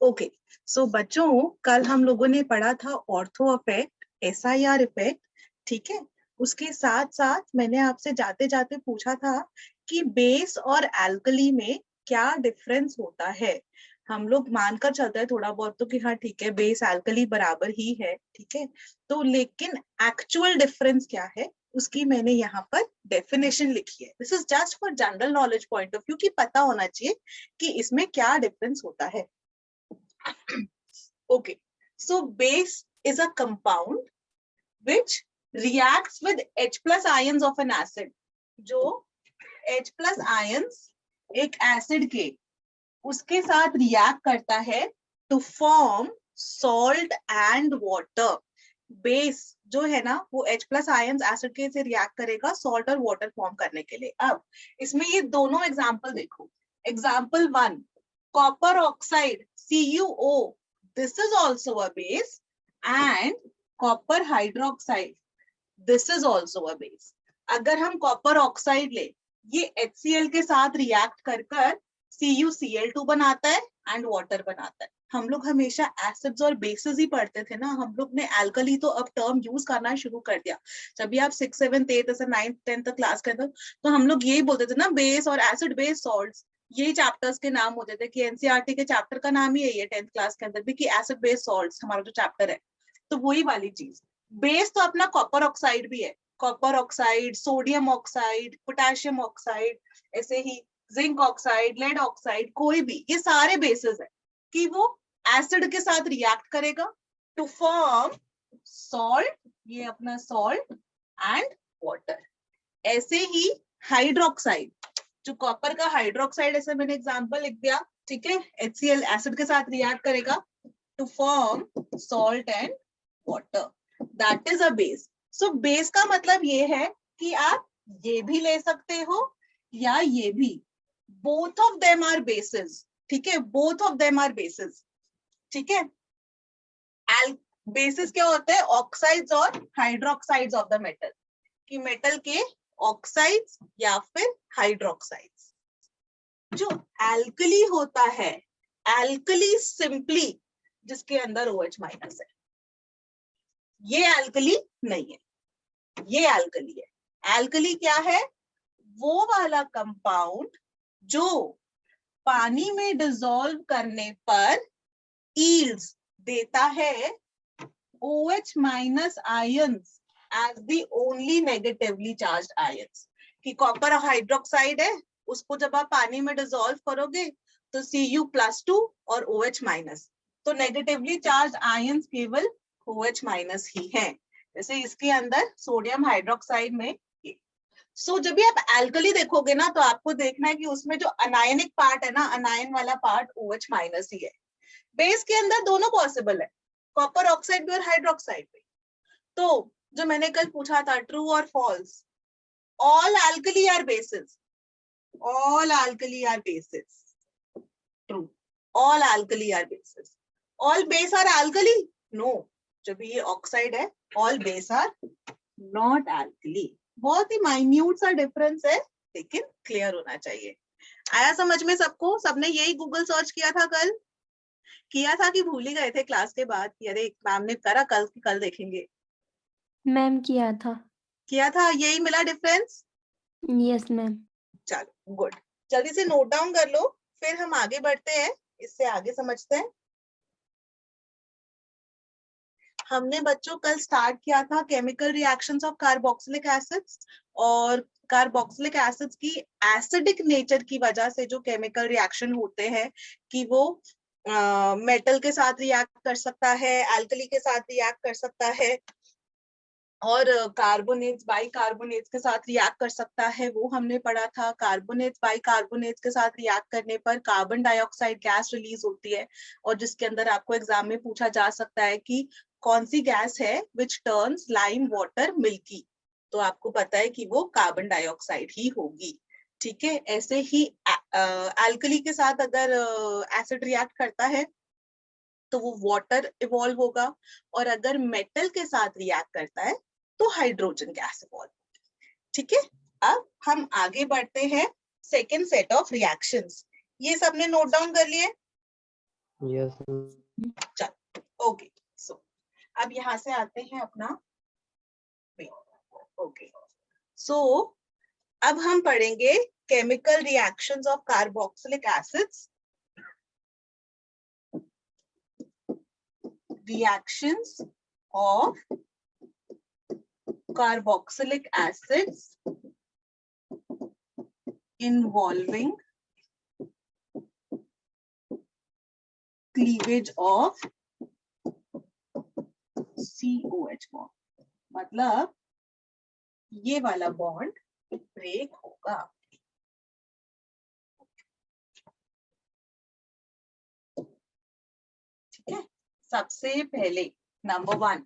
Okay, सो बच्चों कल हम लोगों ने पढ़ा था ऑर्थो इफेक्ट, SIR इफेक्ट, ठीक है। उसके साथ साथ मैंने आपसे जाते जाते पूछा था कि बेस और एल्कली में क्या डिफरेंस होता है। हम लोग मानकर चलते हैं थोड़ा बहुत तो कि हाँ ठीक है, बेस एल्कली बराबर ही है, ठीक है। तो लेकिन एक्चुअल डिफरेंस क्या है उसकी मैंने यहाँ पर डेफिनेशन लिखी है। This is just for general knowledge point of view कि पता होना चाहिए कि इसमें क्या डिफरेंस होता है। Okay, so base is a compound which reacts with H plus ions of an acid. जो H plus ions एक एसिड के उसके साथ रिएक्ट करता है to form salt and water. Base जो है ना वो H प्लस आयंस एसिड के से रिएक्ट करेगा सॉल्ट और वाटर फॉर्म करने के लिए। अब इसमें ये दोनों एग्जांपल देखो। Example 1, copper oxide CuO, this is also a base, and copper hydroxide, this is also a base. अगर हम कॉपर ऑक्साइड ले, ये HCl के साथ रिएक्ट कर कर CuCl2 बनाता है एंड वाटर बनाता है। हम लोग हमेशा एसिड्स और बेसिस ही पढ़ते थे ना, हम लोग ने एल्कली तो अब टर्म यूज करना शुरू कर दिया। जब भी आप 6, 7, 8 ऐसे 9, 10 तक क्लास करते तो हम लोग यही बोलते थे ना, बेस और एसिड बेस सॉल्ट्स, यही चैप्टर्स के नाम होते थे कि एनसीईआरटी के चैप्टर का नाम ही यही है 10th क्लास के अंदर भी कि एसिड बेस सॉल्ट्स हमारा जो चैप्टर है। तो वही वाली चीज, बेस तो अपना कॉपर ऑक्साइड भी है, copper oxide, sodium oxide, potassium oxide, ऐसे ही जिंक ऑक्साइड, लेड ऑक्साइड, कोई भी, ये सारे बेसिस है कि वो एसिड के साथ रिएक्ट करेगा टू फॉर्म सॉल्ट, ये अपना सॉल्ट एंड वाटर। ऐसे ही हाइड्रोक्साइड, जो कॉपर का हाइड्रोक्साइड, ऐसे मैंने एग्जांपल लिख दिया, ठीक है, HCl एसिड के साथ रिएक्ट करेगा to form salt and water, that is a base. So base का मतलब ये है कि आप ये भी ले सकते हो या ये भी, both of them are bases, ठीक है, both of them are bases, ठीक है। बेसिस क्या होता है, ऑक्साइड्स और हाइड्रोक्साइड्स ऑफ द मेटल, कि मेटल के ऑक्साइड्स या फिर हाइड्रोक्साइड्स। जो एल्कली होता है, एल्कली सिंपली जिसके अंदर OH माइनस है, ये एल्कली नहीं है, ये एल्कली है। एल्कली क्या है, वो वाला कंपाउंड जो पानी में डिसॉल्व करने पर ईल्ड्स देता है OH minus ions as the only negatively charged ions। कि कॉपर हाइड्रोक्साइड है, उसको जब आप पानी में डिसॉल्व करोगे तो Cu+2 और OH माइनस, तो नेगेटिवली चार्ज आयंस केवल OH माइनस ही है। जैसे इसके अंदर सोडियम हाइड्रोक्साइड में। सो जब भी आप एल्कली देखोगे ना तो आपको देखना है कि उसमें जो अनायनिक पार्ट है ना, अनायन वाला पार्ट OH माइनस ही है। बेस के अंदर दोनों पॉसिबल है, कॉपर ऑक्साइड भी और हाइड्रोक्साइड भी। तो जो मैंने कल पूछा था, ट्रू और false, all alkali are bases, all alkali are bases, true, all alkali are bases, all base are alkali, no, जब ये ऑक्साइड है, all base are not alkali. बहुत ही माइन्यूट सा डिफरेंस है, लेकिन क्लियर होना चाहिए। आया समझ में सबको? सबने यही गूगल सर्च किया था कल, किया था कि भूल ही गए थे क्लास के बाद कि अरे मैम ने करा, कल देखेंगे? मैम किया था। किया था, यही मिला डिफरेंस? Yes ma'am. चलो गुड, जल्दी से नोट डाउन कर लो, फिर हम आगे बढ़ते हैं, इससे आगे समझते हैं। हमने बच्चों कल स्टार्ट किया था chemical reactions of carboxylic acids, और कार्बोक्सिलिक एसिड्स की एसिडिक नेचर की वजह से जो केमिकल रिएक्शन होते हैं कि वो मेटल के साथ रिएक्ट कर सकता है, एल्कली के साथ रिएक्ट कर सकता है, और कार्बोनेट्स बाइकार्बोनेट्स के साथ रिएक्ट कर सकता है, वो हमने पढ़ा था। कार्बोनेट्स बाइकार्बोनेट्स के साथ रिएक्ट करने पर कार्बन डाइऑक्साइड गैस रिलीज होती है, और जिसके अंदर आपको एग्जाम में पूछा जा सकता है कि कौन सी गैस है which turns lime water milky, तो आपको पता है कि वो कार्बन डाइऑक्साइड ही होगी, ठीक है। ऐसे ही एल्कली के साथ अगर एसिड रिएक्ट करता है तो वो वाटर इवॉल्व होगा, और अगर मेटल के साथ रिएक्ट करता है तो हाइड्रोजन गैस इवॉल्व होगी, ठीक है। अब हम आगे बढ़ते हैं सेकेंड सेट ऑफ रिएक्शंस। ये सबने नोट डाउन कर लिए? Yes. ओके, सो अब यहाँ से आते हैं अपना, ओके, सो अब हम पढ़ेंगे chemical reactions of carboxylic acids, reactions of carboxylic acids involving cleavage of COH bond, मतलब ये वाला बॉन्ड ब्रेक होगा। ठीक है, सबसे पहले नंबर 1,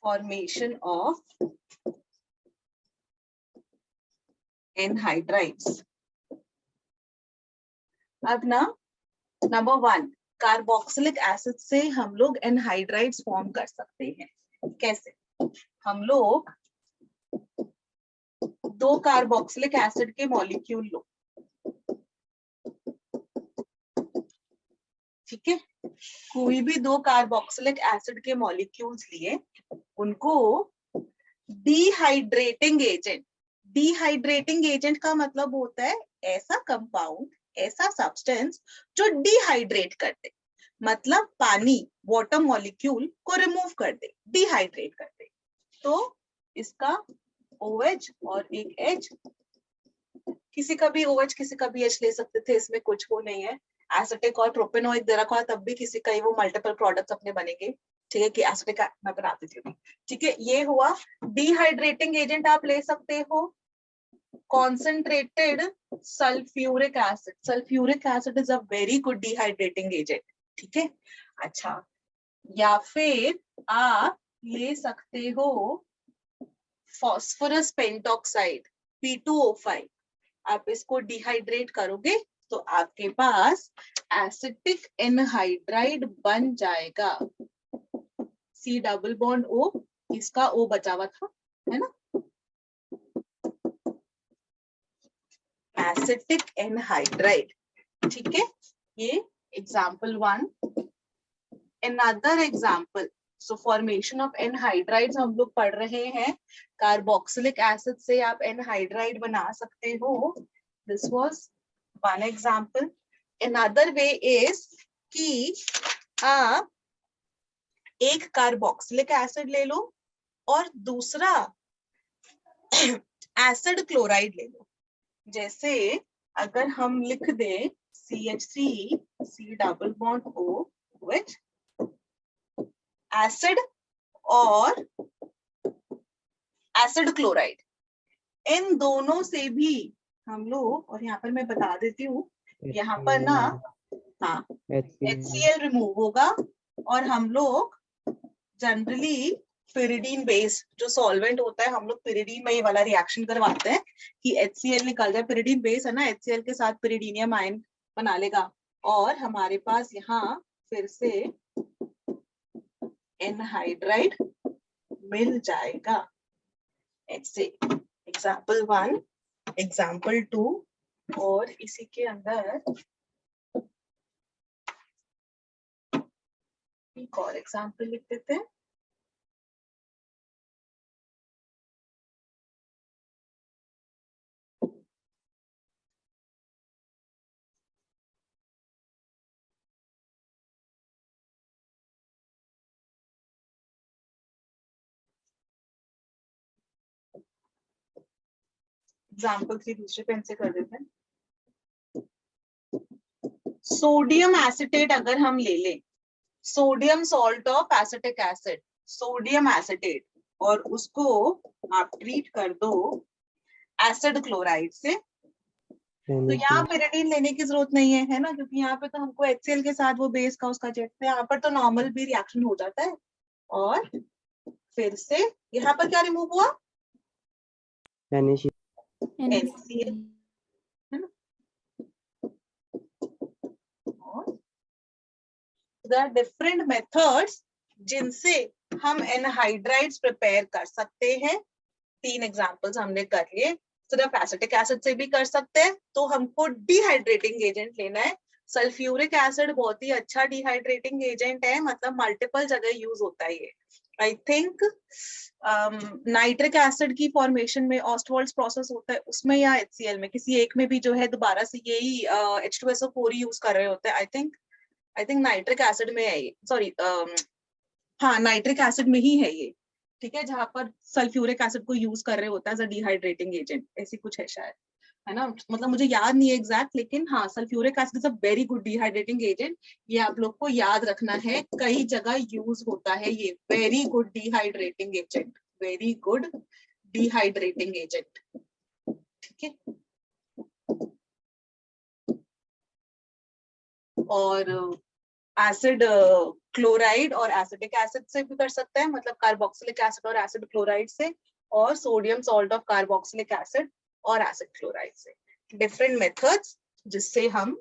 formation of एनहाइड्राइड्स। अब ना नंबर 1, कार्बोक्सिलिक एसिड से हम लोग एनहाइड्राइड्स फॉर्म कर सकते हैं। कैसे? हम लोग 2 कार्बोक्सिलिक एसिड के मॉलिक्यूल लो, ठीक है, कोई भी 2 कार्बोक्सिलिक एसिड के मॉलिक्यूल्स लिए, उनको डिहाइड्रेटिंग एजेंट, डिहाइड्रेटिंग एजेंट का मतलब होता है ऐसा कंपाउंड, ऐसा सब्सटेंस जो डिहाइड्रेट कर दे, मतलब पानी, वाटर मॉलिक्यूल को रिमूव कर दे, डिहाइड्रेट कर दे। तो इसका OH और एक H, किसी का भी OH किसी का भी H ले सकते थे, इसमें कुछ वो नहीं है। एसिटिक और प्रोपेनोइक दे रखा है, तब भी किसी का ही वो मल्टीपल प्रोडक्ट्स अपने बनेंगे। ठीक है, कि एसिटिक मैं बना देती हूँ। ठीक है, ये हुआ डिहाइड्रेटिंग एजेंट। आप ले सकते हो concentrated sulfuric acid, sulfuric acid is a very good dehydrating agent। ठीक है, अच्छा, या फिर आप ले सकते हो phosphorus pentoxide P2O5, आप इसको डिहाइड्रेट करोगे तो आपके पास एसिटिक एनहाइड्राइड बन जाएगा। C डबल बॉन्ड O, इसका O बचा हुआ था, है ना, एसिटिक एनहाइड्राइड। ठीक है, ये example 1। Another example, so formation of anhydrides हम लोग पढ़ रहे हैं। कार्बोक्सिलिक एसिड से आप एनहाइड्राइड बना सकते हो। This was one example. Another way is कि आप एक कार्बोक्सिलिक एसिड ले लो और दूसरा एसिड क्लोराइड ले लो। जैसे अगर हम लिख दें CH3 C double bond O with acid और एसिड क्लोराइड, इन दोनों से भी हम लोग, और यहाँ पर मैं बता देती हूँ, यहाँ पर ना, हाँ, HCl रिमूव होगा और हम लोग जनरली पिरिडीन बेस जो सॉल्वेंट होता है, हम लोग पिरिडीन में ये वाला रिएक्शन करवाते हैं कि HCl निकल जाए। पिरिडीन बेस है ना, HCl के साथ पिरिडीनियम आयन बना लेगा और हमारे पास यहाँ फिर से एनहाइड्राइड मिल जाएगा। ऐसे एग्जाम्पल 1, एग्जाम्पल 2, और इसी के अंदर एक और एग्जाम्पल लिख देते हैं। एग्जाम्पल 3 दूसरे पेन से कर देते हैं। सोडियम एसिटेट अगर हम ले लें, sodium salt of acetic acid, sodium acetate, और उसको आप ट्रीट कर दो एसिड क्लोराइड से, तो यहाँ पिरिडीन लेने की जरूरत नहीं है ना, क्योंकि यहाँ पे तो हमको HCl के साथ वो बेस का उसका जेट है, यहाँ पर तो नॉर्मल भी रिएक्शन हो जाता है। और फिर से यहाँ पर क्या रिमूव हुआ? NaCl, है ना। There are different methods जिनसे हम एनहाइड्राइड्स प्रिपेयर कर सकते हैं। 3 एग्जांपल्स हमने कर लिए। सिर्फ एसिटिक एसिड से भी कर सकते हैं, तो हमको डिहाइड्रेटिंग एजेंट लेना है। सल्फ्यूरिक एसिड बहुत ही अच्छा डिहाइड्रेटिंग एजेंट है, मतलब मल्टीपल जगह यूज होता है ये। आई थिंक नाइट्रिक एसिड की फॉर्मेशन में ऑस्टवाल्ड्स प्रोसेस होता है उसमें, या HCl में, किसी एक में भी जो है दोबारा से यही H2SO4 यूज कर रहे होते हैं। आई थिंक नाइट्रिक एसिड में है ये, सॉरी हाँ नाइट्रिक एसिड में ही है ये, ठीक है, जहां पर सल्फ्यूरिक एसिड को यूज कर रहे होता है एज अ डिहाइड्रेटिंग एजेंट, ऐसी कुछ है शायद, है ना, मतलब मुझे याद नहीं है एग्जैक्ट, लेकिन हाँ sulphuric acid is a very good dehydrating agent. ये आप लोग को याद रखना है, कई जगह यूज होता है ये, very good dehydrating agent, very good dehydrating agent, ठीक है। और एसिड क्लोराइड और एसिडिक एसिड से भी कर सकते हैं, मतलब कार्बोक्सिलिक एसिड और एसिड क्लोराइड से, और sodium salt of carboxylic acid और एसिड क्लोराइड से। डिफरेंट मेथड्स जिससे हम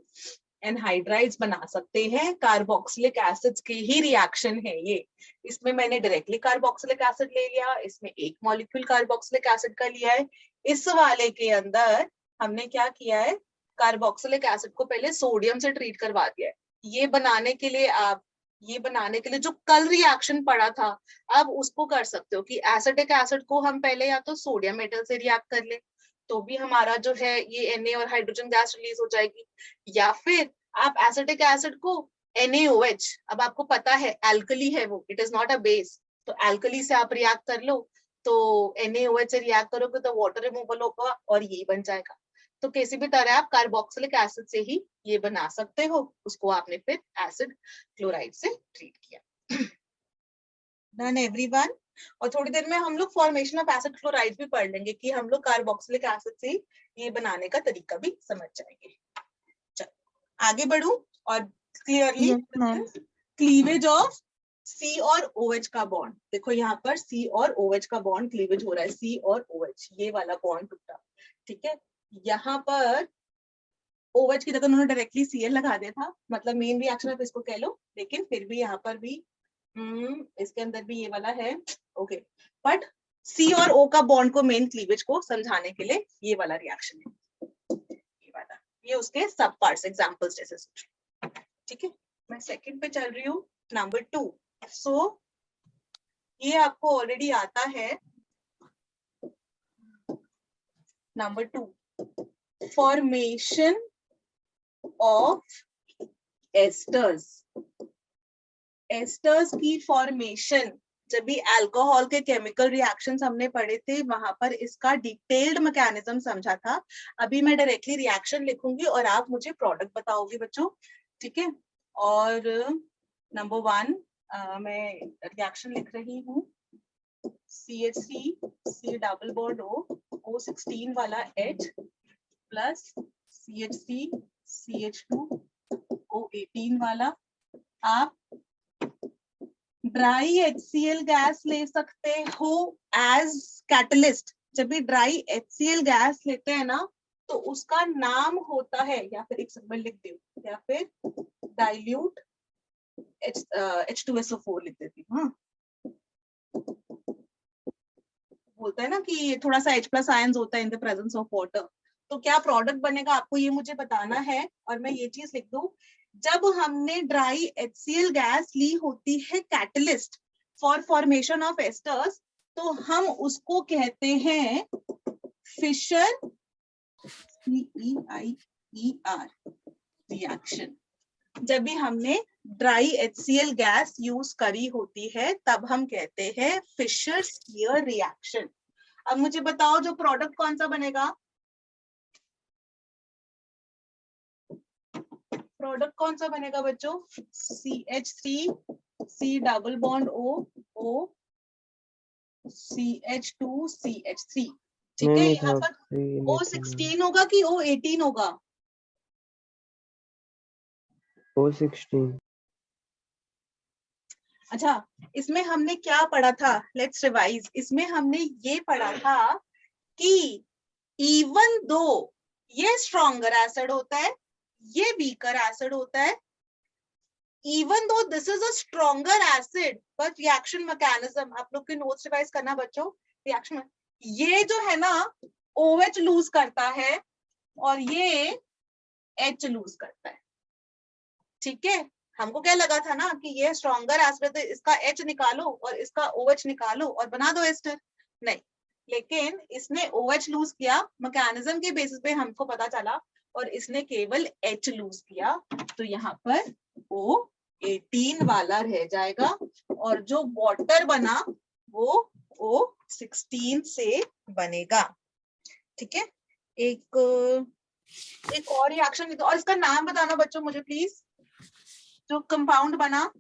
एनहाइड्राइड्स बना सकते हैं। कार्बोक्सिलिक एसिड्स के ही रिएक्शन है ये। इसमें मैंने डायरेक्टली कार्बोक्सिलिक एसिड ले लिया, इसमें एक मॉलिक्यूल कार्बोक्सिलिक एसिड का लिया है। इस वाले के अंदर हमने क्या किया है, कार्बोक्सिलिक एसिड को पहले सोडियम से ट्रीट करवा दिया है। ये बनाने के लिए जो कल रिएक्शन पड़ा था, अब उसको कर सकते हो कि एसिटिक एसिड को हम पहले या तो सोडियम मेटल से रिएक्ट कर ले, तो भी हमारा जो है ये Na और हाइड्रोजन गैस रिलीज हो जाएगी, या फिर आप एसिटिक एसिड को NaOH, अब आपको पता है एल्कली है वो, it is not a base, तो एल्कली से आप रिएक्ट कर लो, तो NaOH से रिएक्ट करोगे तो वाटर रिमूवल होगा और ये बन जाएगा। तो किसी भी तरह आप कार्बोक्सिलिक एसिड से ही ये बना सकते हो, उसको आपने फिर एसिड क्लोराइड से ट्रीट किया। Done everyone. और थोड़ी देर में हम लोग फॉर्मेशन ऑफ एसिड क्लोराइड भी पढ़ लेंगे, कि हम लोग कार्बोक्सिलिक एसिड से ये बनाने का तरीका भी समझ जाएंगे। चलो आगे बढ़ूं और clearly yes ma'am. Cleavage of C और OH का बॉन्ड। देखो यहाँ पर C और OH का बॉन्ड क्लीवेज हो रहा है, C और OH, ये वाला बॉन्ड टूटा, ठीक है। यहाँ पर OH की जगह उन्होंने डायरेक्टली Cl लगा दिया था, मतलब मेन रिएक्शन आप इसको कह लो, लेकिन फिर भी यहाँ पर भी इसके अंदर भी ये वाला है, ओके। बट C और O का बॉन्ड को, मेन क्लीवेज को समझाने के लिए ये वाला रिएक्शन है, ये वाला, ये उसके सब पार्ट्स एग्जांपल्स जैसे सोचो, ठीक है। मैं सेकंड पे चल रही हूँ, नंबर 2। सो ये आपको ऑलरेडी आता है, number 2, formation of esters. Asters की फॉर्मेशन, जब भी अल्कोहल के केमिकल रिएक्शंस हमने पढ़े थे, वहां पर इसका डिटेल्ड मैकेनिज्म समझा था। अभी मैं डायरेक्टली रिएक्शन लिखूंगी और आप मुझे प्रोडक्ट बताओगे बच्चों, ठीक है। और नंबर 1 मैं रिएक्शन लिख रही हूँ, CH3 C double bond O16 वाला H plus CH3 CH2 O18 वाला। आप ड्राई HCl गैस ले सकते हो एज कैटलिस्ट। जब भी ड्राई HCl गैस लेते हैं ना, तो उसका नाम होता है, या फिर एक सेकंड लिख दो, या फिर डाइल्यूट H2SO4 लिख देती हूँ। हाँ, बोलता है ना कि थोड़ा सा H+ आयंस होता है इन द प्रेजेंस ऑफ वाटर। तो क्या प्रोडक्ट बनेगा आपको ये मुझे बताना है, और मैं ये चीज लिख दूं, जब हमने ड्राई HCl गैस ली होती है catalyst for formation of esters, तो हम उसको कहते हैं फिशर CEIER रिएक्शन। जब भी हमने ड्राई HCl गैस यूज करी होती है, तब हम कहते हैं फिशर-स्कीयर रिएक्शन। अब मुझे बताओ जो प्रोडक्ट कौन सा बनेगा, प्रोडक्ट कौन सा बनेगा बच्चों, CH3 C double bond O CH2 CH3, ठीक है। यहाँ पर O16 होगा कि O18 होगा, O16। अच्छा इसमें हमने क्या पढ़ा था, लेट्स रिवाइज। इसमें हमने ये पढ़ा था कि इवन दो ये स्ट्रॉन्गर एसिड होता है, ये वीकर एसिड होता है, even though this is a stronger acid, but reaction mechanism आप लोग के नोट्स रिवाइज करना बच्चों। रिएक्शन ये जो है ना, OH लूज करता है और ये H लूज करता है। ठीक है, हमको क्या लगा था ना कि ये स्ट्रॉन्गर एसिड है, इसका H निकालो और इसका OH निकालो और बना दो एस्टर। नहीं, लेकिन इसने OH लूज किया, मैकेनिज्म के बेसिस पे हमको पता चला, और इसने केवल H लूज किया, तो यहाँ पर O18 वाला रह जाएगा और जो वाटर बना वो O16 से बनेगा। ठीक है, एक और रिएक्शन, और इसका नाम बताना बच्चों मुझे प्लीज, जो कंपाउंड बना।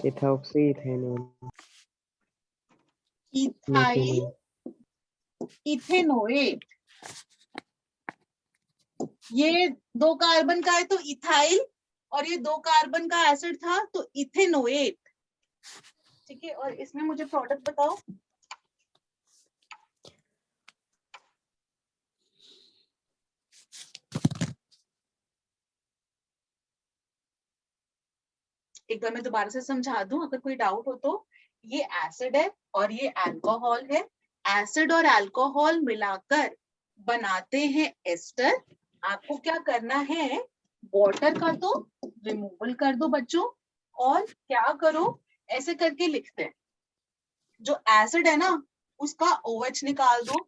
Ethoxy ethanol ethyl ethanoate. ये 2 कार्बन का है तो इथाइल, और ये 2 कार्बन का एसिड था तो इथेनोएट। ठीक है, और इसमें मुझे प्रोडक्ट बताओ। एक बार मैं दोबारा से समझा दूं अगर कोई डाउट हो तो। ये एसिड है और ये अल्कोहल है। एसिड और अल्कोहल मिलाकर बनाते हैं एस्टर। आपको क्या करना है, वाटर का तो रिमूवल कर दो बच्चों, और क्या करो, ऐसे करके लिखते हैं, जो एसिड है ना उसका OH निकाल दो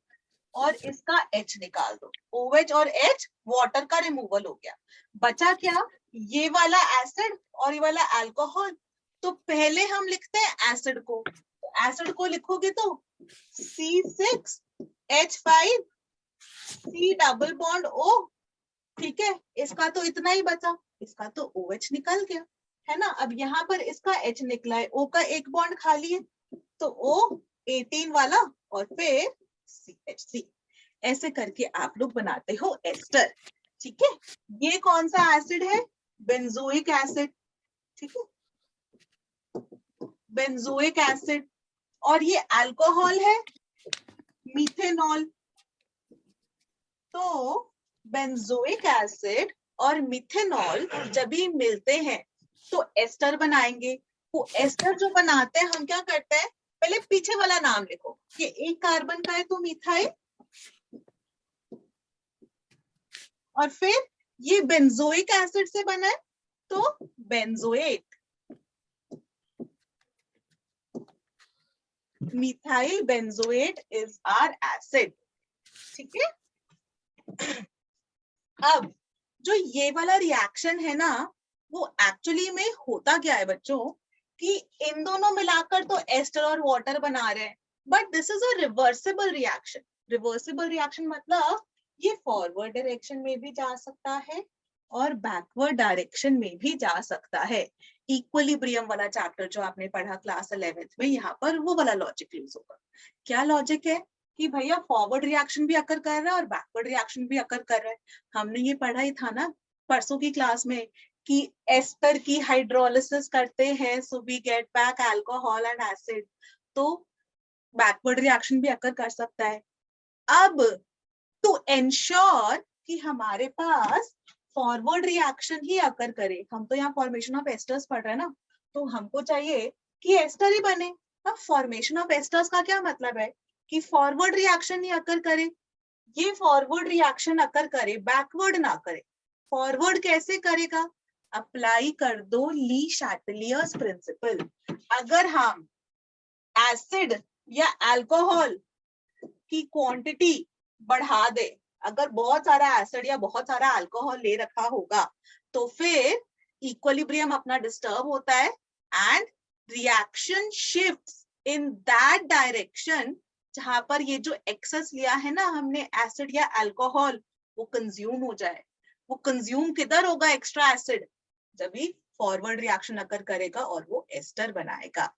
और इसका H निकाल दो। OH और H वाटर का रिमूवल हो गया, बचा क्या, ये वाला एसिड और ये वाला अल्कोहल। तो पहले हम लिखते हैं एसिड को, तो एसिड को लिखोगे तो C6H5 C double bond O। ठीक है, इसका तो इतना ही बचा, इसका तो OH निकल गया है ना। अब यहाँ पर इसका H निकला है, O का एक बॉन्ड खाली है तो O18 वाला और फिर CH3। ऐसे करके आप लोग बनाते हो एस्टर। ठीक है, ये कौन सा एसिड है, बेंजोइक एसिड। ठीक है, बेंजोइक एसिड, और ये अल्कोहल है मिथेनॉल। तो बेंजोइक एसिड और मिथेनॉल जब भी मिलते हैं तो एस्टर बनाएंगे। वो एस्टर जो बनाते हैं हम क्या करते हैं, पहले पीछे वाला नाम लिखो, ये एक कार्बन का है तो मिथाइल, और फिर ये बेंजोइक एसिड से बना है तो benzoate. Methyl benzoate is our acid. ठीक है, अब जो ये वाला रिएक्शन है ना, वो एक्चुअली में होता क्या है बच्चों, कि इन दोनों मिलाकर तो एस्टर और वाटर बना रहे हैं, but this is a reversible reaction. Reversible reaction मतलब ये फॉरवर्ड डायरेक्शन में भी जा सकता है और बैकवर्ड डायरेक्शन में भी जा सकता है। इक्विलिब्रियम वाला चैप्टर जो आपने पढ़ा क्लास 11th में, यहाँ पर वो वाला लॉजिक यूज होगा। क्या लॉजिक है कि भैया फॉरवर्ड रिएक्शन भी अकर कर रहा है और बैकवर्ड रिएक्शन भी अकर कर रहा है। हमने ये पढ़ा ही था ना परसों की क्लास में कि एस्टर की हाइड्रोलिसिस करते हैं so we get back alcohol and acid, तो बैकवर्ड रिएक्शन भी अकर कर सकता है। अब टू एंश्योर कि हमारे पास फॉरवर्ड रिएक्शन ही अकर करे, हम तो यहाँ फॉर्मेशन ऑफ एस्टर्स पढ़ रहे हैं ना, तो हमको चाहिए कि एस्टर ही बने। अब फॉर्मेशन ऑफ एस्टर्स का क्या मतलब है कि फॉरवर्ड रिएक्शन ही अकर करे, ये फॉरवर्ड रिएक्शन अकर करे, बैकवर्ड ना करे। फॉरवर्ड कैसे करेगा, अप्लाई कर दो ली शैटलियर्स प्रिंसिपल। अगर हम एसिड या अल्कोहल की क्वांटिटी बढ़ा दे, अगर बहुत सारा एसिड या बहुत सारा अल्कोहल ले रखा होगा तो फिर इक्विलिब्रियम अपना डिस्टर्ब होता है and reaction shifts in that direction जहां पर ये जो एक्सेस लिया है ना हमने एसिड या अल्कोहल, वो कंज्यूम हो जाए। वो कंज्यूम किधर होगा एक्स्ट्रा एसिड, जब भी फॉरवर्ड रिएक्शन अकर करेगा और वो एस्टर बनाएगा।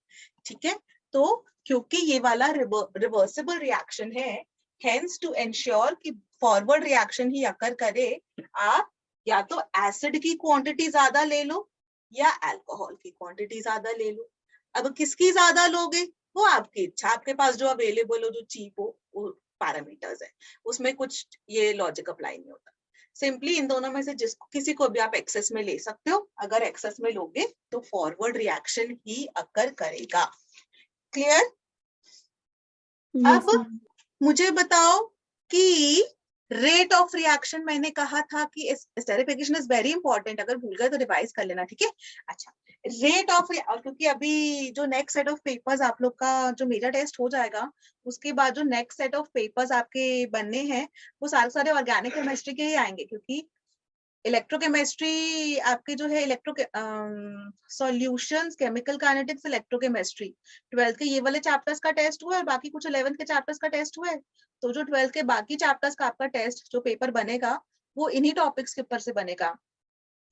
ठीक है, तो क्योंकि ये वाला रिवर्सिबल रिएक्शन है, हेंस टू एंश्योर कि फॉरवर्ड रिएक्शन ही अकर करे, आप या तो एसिड की क्वांटिटी ज्यादा ले लो या अल्कोहल की क्वांटिटी ज्यादा ले लो। अब किसकी ज्यादा लोगे वो आपकी इच्छा, आपके पास जो अवेलेबल हो, जो चीप हो, वो पैरामीटर्स है, उसमें कुछ ये लॉजिक अप्लाई नहीं होता। सिंपली इन दोनों में से जिसको किसी को भी आप एक्सेस में ले सकते हो, अगर एक्सेस में लोगे तो फॉरवर्ड रिएक्शन ही अकर करेगा। क्लियर? यस अब मैम। मुझे बताओ कि रेट ऑफ रिएक्शन, मैंने कहा था कि स्टेरिफिकेशन इज वेरी इंपॉर्टेंट, अगर भूल गए तो रिवाइज कर लेना, ठीक है? अच्छा, रेट ऑफ, और क्योंकि अभी जो नेक्स्ट सेट ऑफ पेपर्स आप लोग का जो मेजर टेस्ट हो जाएगा, उसके बाद जो नेक्स्ट सेट ऑफ पेपर्स आपके बनने हैं वो सारे ऑर्गेनिक केमिस्ट्री के ही आएंगे, क्योंकि इलेक्ट्रोकेमिस्ट्री आपके जो है solutions, chemical kinetics, electrochemistry 12th के ये वाले चैप्टर्स का टेस्ट हुआ है, और बाकी कुछ 11th के चैप्टर्स का टेस्ट हुआ है। तो जो 12th के बाकी चैप्टर्स का आपका टेस्ट जो पेपर बनेगा वो इन्हीं टॉपिक्स के ऊपर से बनेगा।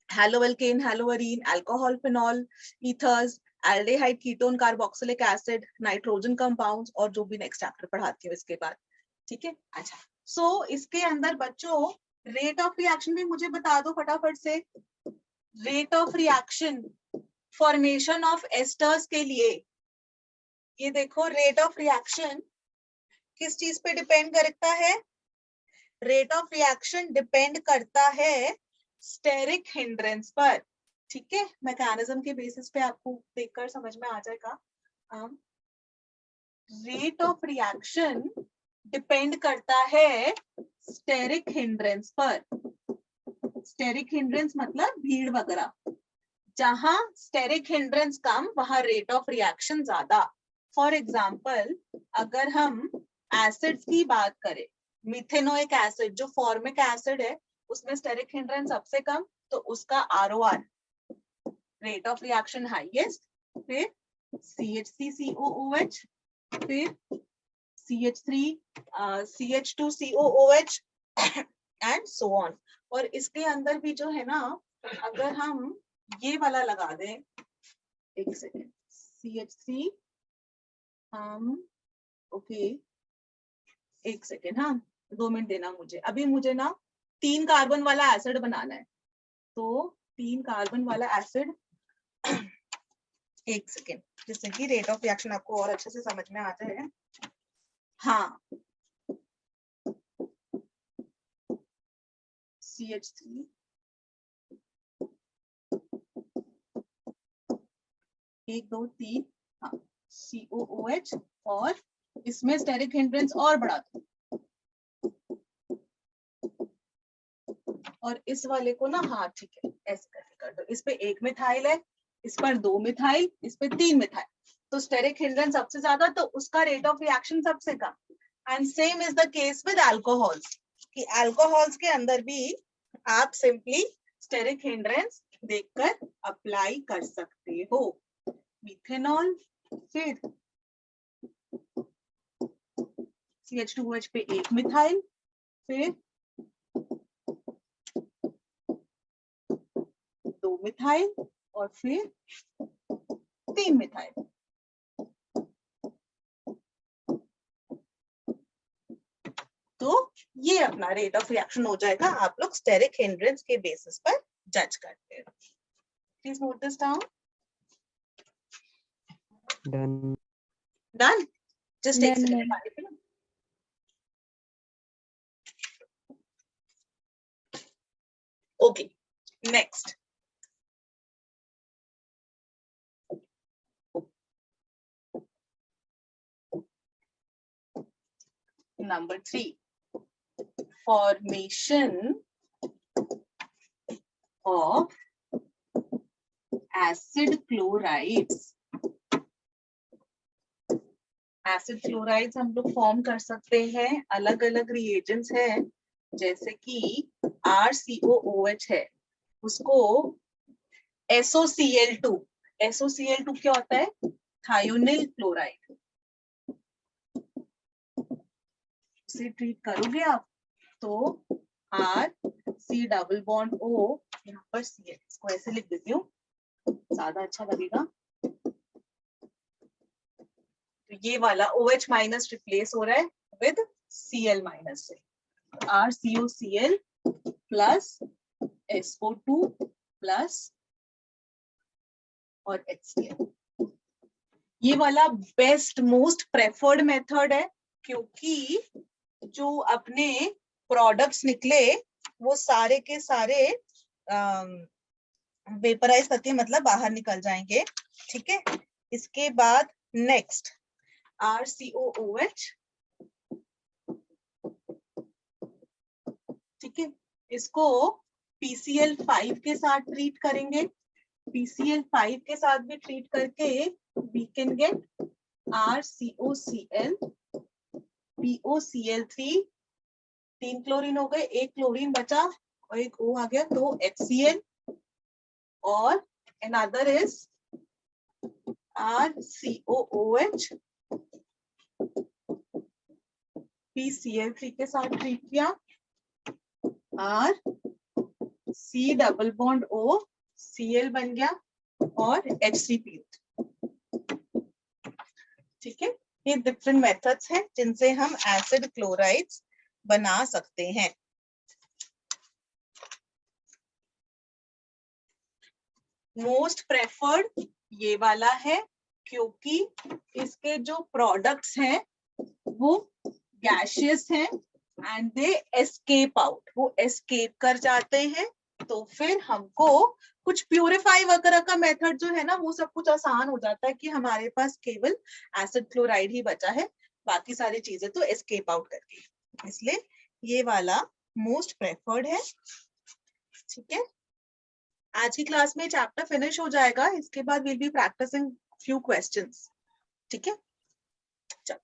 Haloalkane, haloarene, alcohol, phenol, ethers, aldehyde, ketone, carboxylic acid, nitrogen compounds, और जो भी नेक्स्ट चैप्टर पढ़ाती हूँ इसके बाद, ठीक है? अच्छा, सो इसके अंदर बच्चों रेट ऑफ रिएक्शन भी मुझे बता दो फटाफट से। Rate of reaction formation of esters के लिए, ये देखो रेट ऑफ रिएक्शन किस चीज पे डिपेंड करता है? रेट ऑफ रिएक्शन डिपेंड करता है स्टेरिक हिंड्रेंस पर, ठीक है? मैकेनिज्म के बेसिस पे आपको देखकर समझ में आ जाएगा। रेट ऑफ रिएक्शन डिपेंड करता है स्टेरिक हिंड्रेंस पर। स्टेरिक हिंड्रेंस मतलब भीड़ वगैरह, जहां स्टेरिक हिंड्रेंस कम वहां रेट ऑफ रिएक्शन ज्यादा। फॉर एग्जांपल अगर हम एसिड्स की बात करें, मिथेनोइक एसिड जो फॉर्मिक एसिड है उसमें स्टेरिक हिंड्रेंस सबसे कम, तो उसका ROR rate of reaction highest, फिर CH3COOH, फिर CH3 CH2COOH and so on. और इसके अंदर भी जो है ना, अगर हम ये वाला लगा दें, एक सेकेंड, CH3 ओके, एक सेकेंड, हाँ 2 मिनट देना मुझे, अभी मुझे ना 3 कार्बन वाला एसिड बनाना है, तो 3 कार्बन वाला एसिड, एक सेकेंड, जिससे कि रेट ऑफ रिएक्शन आपको और अच्छे से समझ में आ जाए। हाँ, CH3 1 2 3, हाँ COOH, और इसमें स्टेरिक हिंड्रेंस और बढ़ा दो, और इस वाले को ना, हाँ ठीक है ऐसे करके कर दो, इस पे 1 मिथाइल है, इस पर 2 मिथाइल, इस पे 3 मिथाइल, तो स्टेरिक हिंड्रेंस सबसे ज्यादा, तो उसका रेट ऑफ रिएक्शन सबसे कम। And same is the case with alcohols, कि अल्कोहल्स के अंदर भी आप सिंपली स्टेरिक हिंड्रेंस देखकर अप्लाई कर सकते हो। मिथेनॉल, फिर CH2OH पे 1 मिथाइल, फिर 2 मिथाइल, और फिर 3 मिथाइल। तो ये अपना रेट ऑफ रिएक्शन हो जाएगा, आप लोग स्टेरिक हिंड्रेंस के बेसिस पर जज करते हो। Please note this down. Done. Done? Just एक Done, सेकंड ma'am. पानी P low. Okay, next number 3, formation of acid chlorides. Acid chlorides हम लोग फॉर्म कर सकते हैं, अलग अलग रिएजेंट्स है, जैसे कि RCOOH है, उसको SOCl2, SOCl2 क्या होता है? थायोनिल क्लोराइड, से ट्रीट करोगे आप तो RC डबल बॉन्ड O, यहाँ पर Cl, इसको ऐसे लिख देती हूँ ज्यादा अच्छा लगेगा। तो ये वाला OH माइनस रिप्लेस हो रहा है विद Cl माइनस से, RCOCl प्लस SO2 प्लस और HCl। ये वाला बेस्ट मोस्ट प्रेफर्ड मेथड है, क्योंकि जो अपने प्रोडक्ट्स निकले वो सारे के सारे वेपराइज करके मतलब बाहर निकल जाएंगे। ठीक है, इसके बाद नेक्स्ट RCOOH। ठीक है, इसको PCl5 के साथ ट्रीट करेंगे। PCl5 के साथ भी ट्रीट करके we can get RCOCl, POCl3, 3 chlorine हो गए, 1 क्लोरीन बचा और एक O आ गया, तो HCl, और another is RCOOH, PCl3 के साथ ट्रीट किया, R C double bond O, Cl बन गया और H3PO। ठीक है, ये डिफरेंट मेथड्स हैं जिनसे हम एसिड क्लोराइड्स बना सकते हैं। मोस्ट प्रेफर्ड ये वाला है क्योंकि इसके जो प्रोडक्ट्स हैं वो गैशियस हैं एंड दे एस्केप आउट, वो एस्केप कर जाते हैं, तो फिर हमको कुछ प्यूरिफाई वगैरह का मेथड जो है ना वो सब कुछ आसान हो जाता है कि हमारे पास केवल एसिड क्लोराइड ही बचा है, बाकी सारी चीजें तो एस्केप आउट कर गई, इसलिए ये वाला मोस्ट प्रेफर्ड है। ठीक है, आज की क्लास में चैप्टर फिनिश हो जाएगा, इसके बाद will be practicing few questions. ठीक है, चलो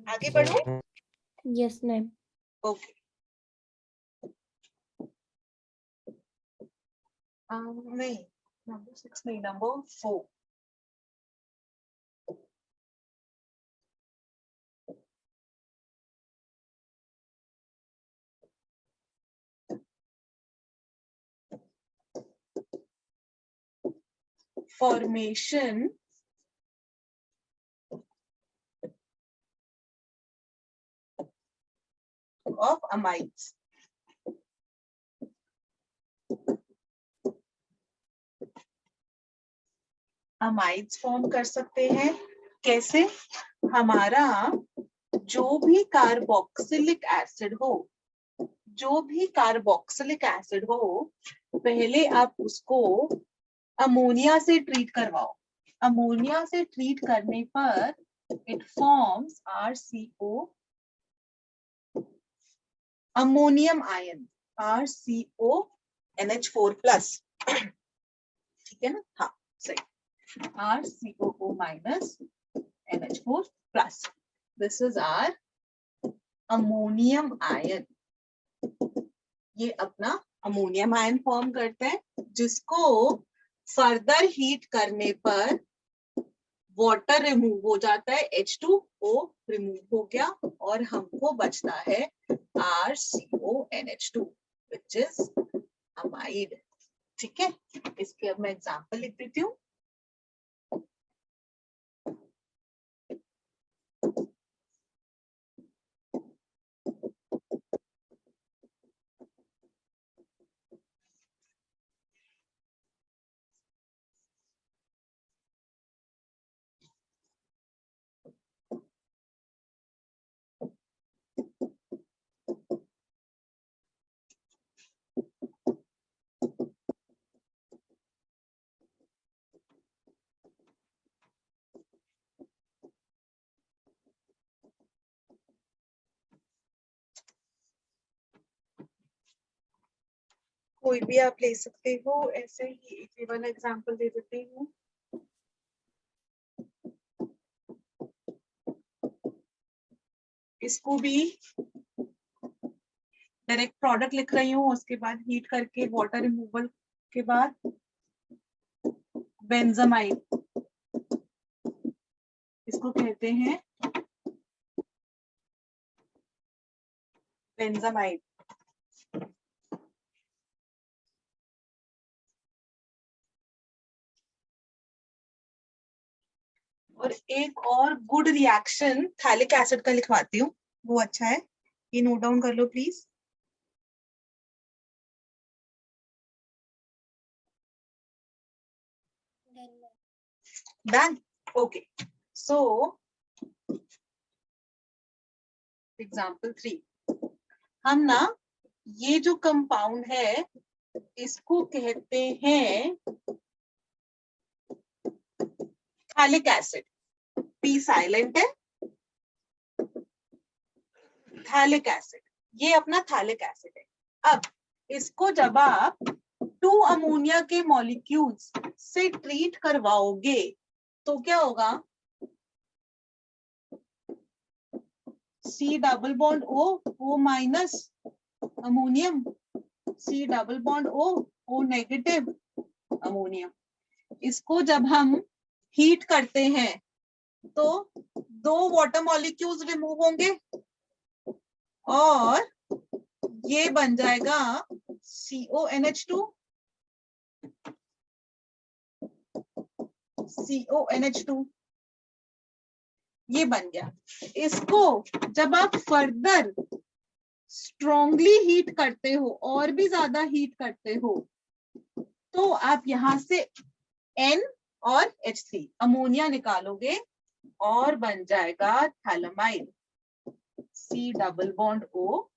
आगे बढ़ो। Yes, ma'am. ओके, नहीं नंबर 6 नहीं, number 4। formation of amides। Amides form कर सकते हैं कैसे? हमारा जो भी कार्बोक्सिलिक एसिड हो, जो भी कार्बोक्सिलिक एसिड हो, पहले आप उसको अमोनिया से ट्रीट करवाओ। अमोनिया से ट्रीट करने पर it forms RCO, ammonium ion, RCONH4+। ठीक है ना? हाँ सही, RCOO minus NH4+। This is our ammonium ion. ये अपना अमोनियम आयन फॉर्म करता है, जिसको फर्दर हीट करने पर वाटर रिमूव हो जाता है, H2O रिमूव हो गया और हमको बचता है RCONH2 which is अमाइड। ठीक है, इसके अब मैं एग्जांपल लिख देती हूँ। कोई भी आप ले सकते हो, ऐसे ही एक वाला एग्जांपल दे देती हूँ। इसको भी डायरेक्ट प्रोडक्ट लिख रही हूँ, उसके बाद हीट करके वाटर रिमूवल के बाद बेंजामाइड, इसको कहते हैं बेंजामाइड। और एक और गुड रिएक्शन थैलिक एसिड का लिखवाती हूँ, वो अच्छा है, ये नोट डाउन कर लो please. Done, okay. So example 3, हम ना ये जो कंपाउंड है इसको कहते हैं थैलिक एसिड। पी साइलेंट है, थैलिक एसिड, ये अपना थैलिक एसिड है। अब इसको जब आप 2 अमोनिया के मॉलिक्यूल्स से ट्रीट करवाओगे तो क्या होगा, C double bond O minus ammonium, C double bond O negative ammonium. इसको जब हम हीट करते हैं तो 2 वाटर मॉलिक्यूल्स रिमूव होंगे और ये बन जाएगा CONH2, CONH2 ये बन गया। इसको जब आप फर्दर स्ट्रॉन्गली हीट करते हो और भी ज्यादा हीट करते हो तो आप यहां से N और H3 अमोनिया निकालोगे और बन जाएगा phthalimide, C double bond O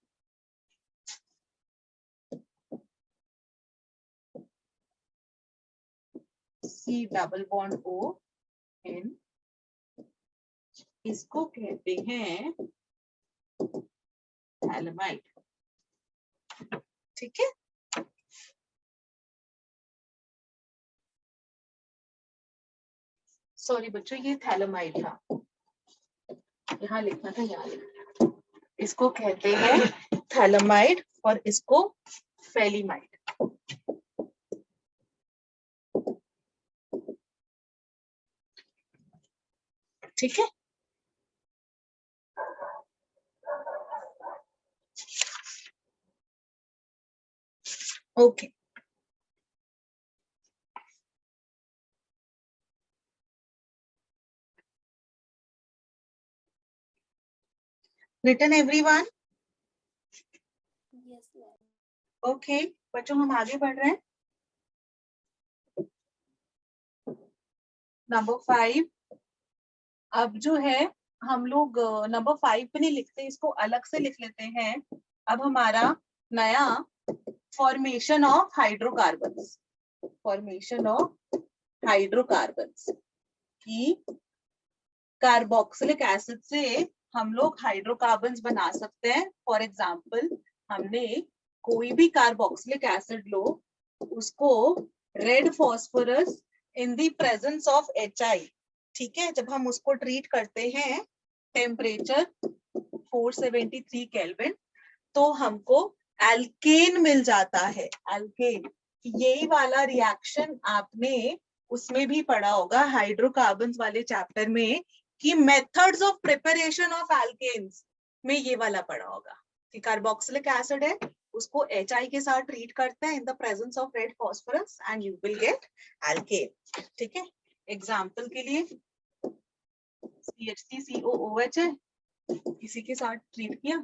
C double bond O N, इसको कहते हैं थैलेमाइड। ठीक है, सॉरी बच्चों ये थैलेमाइड था, यहाँ लिखना था, यहाँ लिखना था। इसको कहते हैं थैलेमाइड और इसको फेलिमाइड। ठीक है, okay. Written everyone? Yes, ma'am. Okay बच्चों हम आगे बढ़ रहे हैं। नंबर 5, अब जो है हम लोग नंबर 5 पे नहीं लिखते, इसको अलग से लिख लेते हैं। अब हमारा नया formation of hydrocarbons, formation of hydrocarbons की कार्बोक्सिलिक एसिड से हम लोग हाइड्रोकार्बन्स बना सकते हैं। फॉर एग्जाम्पल हमने कोई भी कार्बोक्सिलिक एसिड लो, उसको red phosphorus in the presence of HI, ठीक है, जब हम उसको ट्रीट करते हैं टेम्परेचर 473 केल्विन तो हमको एल्केन मिल जाता है। एल्केन, यही वाला रिएक्शन आपने उसमें भी पढ़ा होगा हाइड्रोकार्बन्स वाले चैप्टर में कि methods of preparation of alkanes में ये वाला पढ़ा होगा कि कार्बोक्सिलिक एसिड है उसको HI के साथ ट्रीट करते हैं in the presence of red phosphorus and you will get alkane. ठीक है, एग्जांपल के लिए CH3COOH है, इसी के साथ ट्रीट किया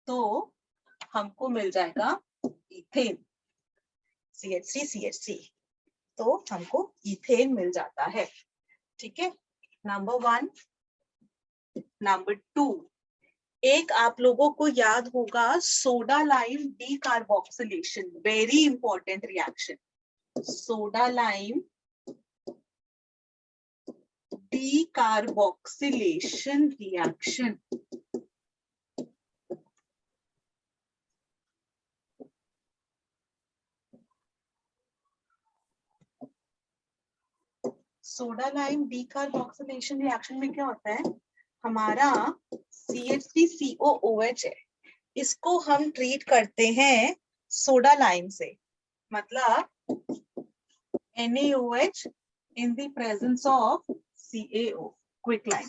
तो हमको मिल जाएगा इथेन, CH3CH3, तो हमको इथेन मिल जाता है। ठीक है, नंबर 1। नंबर 2, एक आप लोगों को याद होगा soda lime decarboxylation, very important reaction. Soda lime decarboxylation reaction, soda lime decarboxylation reaction में क्या होता है, हमारा CH3COOH है, इसको हम ट्रीट करते हैं सोडा लाइम से, मतलब NaOH in the presence of CaO, quick lime.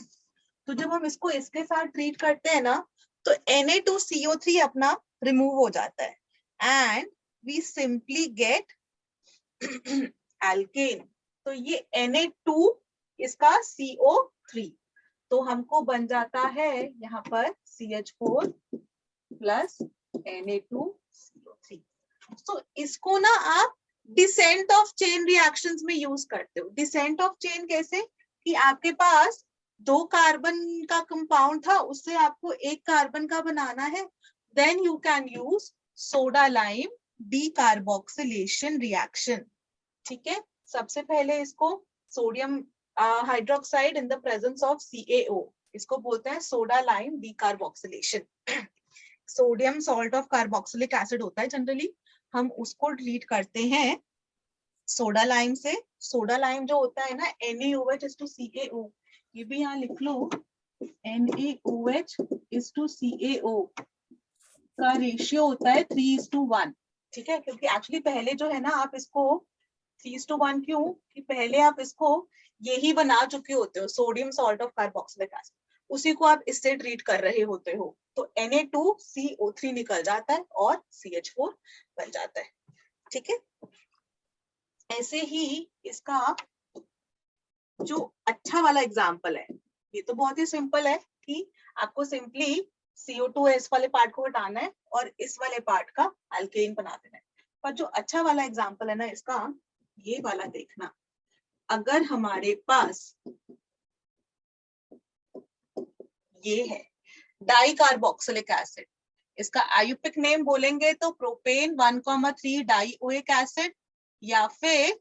तो जब हम इसको इसके साथ ट्रीट करते हैं ना तो Na2CO3 अपना रिमूव हो जाता है and we simply get alkane. तो ये Na2 इसका CO3, तो हमको बन जाता है यहाँ पर CH4 प्लस Na2CO3। तो इसको ना आप डिसेंट ऑफ चेन रिएक्शंस में यूज करते हो। डिसेंट ऑफ चेन कैसे कि आपके पास 2 कार्बन का कंपाउंड था, उससे आपको 1 कार्बन का बनाना है, then you can use soda lime decarboxylation reaction. ठीक है, सबसे पहले इसको sodium hydroxide in the presence of CaO, इसको बोलते हैं soda lime decarboxylation. Sodium salt of carboxylic acid होता है जनरली, हम उसको ट्रीट करते हैं सोडा लाइम से। सोडा लाइम जो होता है ना NaOH/CaO, ये भी यहाँ लिख लो, NaOH/CaO का रेशियो होता है 3:1। ठीक है, क्योंकि एक्चुअली पहले जो है ना आप इसको 3:1 क्यों कि पहले आप इसको यही बना चुके होते हो, sodium salt of carboxylic acid, उसी को आप इससे ट्रीट कर रहे होते हो, तो Na2CO3 निकल जाता है और CH4 बन जाता है। ठीक है, ऐसे ही इसका जो अच्छा वाला एग्जाम्पल है, ये तो बहुत ही सिंपल है कि आपको सिंपली CO2S वाले पार्ट को हटाना है और इस वाले पार्ट का अल्केन बना देना है। पर जो अच्छा वाला एग्जाम्पल है ना इसका, ये वाला देखना, अगर हमारे पास ये है डाई कार्बोक्सिलिक एसिड, इसका आयुपिक नेम बोलेंगे तो प्रोपेन 1,3 डाइओइक एसिड, या फिर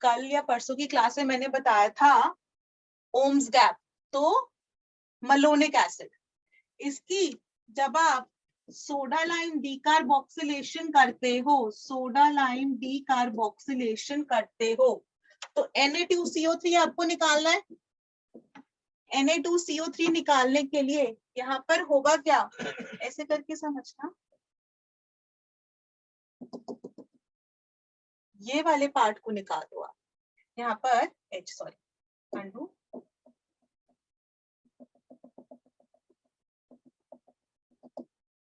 कल या परसों की क्लास में मैंने बताया था ओम्स गैप, तो मलोनिक एसिड। इसकी जब आप सोडा लाइम डीकार्बोक्सिलेशन करते हो, सोडा लाइम डीकार्बोक्सिलेशन करते हो, तो Na2CO3 आपको निकालना है। Na2CO3 निकालने के लिए यहाँ पर होगा क्या, ऐसे करके समझना, ये वाले पार्ट को निकाल दो आप, यहाँ पर अंडू,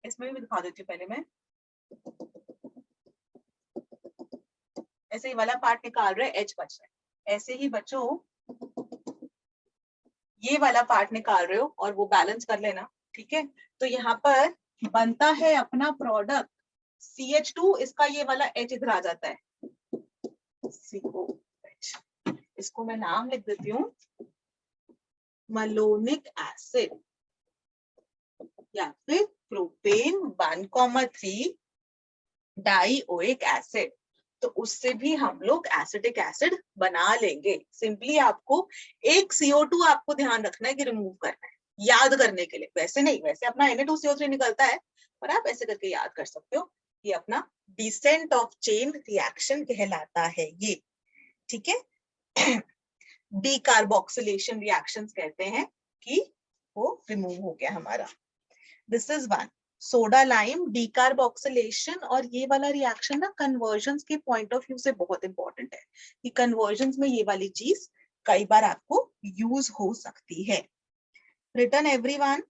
इसमें भी दिखा देती हूँ पहले मैं, ऐसे ही वाला पार्ट निकाल रहे H बच रहा है, ऐसे ही बच्चों ये वाला पार्ट निकाल रहे हो और वो बैलेंस कर लेना। ठीक है, तो यहाँ पर बनता है अपना प्रोडक्ट CH2, इसका ये वाला H इधर आ जाता है COH, इसको मैं नाम लिख देती हूँ मलोनिक एसिड या फिर प्रोपेन 1,3 डाइओइक एसिड, तो उससे भी हम लोग एसिटिक एसिड बना लेंगे। सिंपली आपको एक CO2 आपको ध्यान रखना है कि रिमूव करना है, याद करने के लिए, वैसे नहीं, वैसे अपना Na2CO3 निकलता है, पर आप ऐसे करके याद कर सकते हो, ये अपना डिसेंट ऑफ चेन रिएक्शन कहलाता है ये। ठीक है, डीकार्बोक्सिलेशन रिएक्शंस कहते हैं कि वो रिमूव हो गया हमारा। This is one, soda lime decarboxylation. और ये वाला रिएक्शन ना कन्वर्जन्स के पॉइंट ऑफ व्यू से बहुत इंपॉर्टेंट है कि कन्वर्जन्स में ये वाली चीज कई बार आपको यूज हो सकती है। रिटर्न एवरीवन,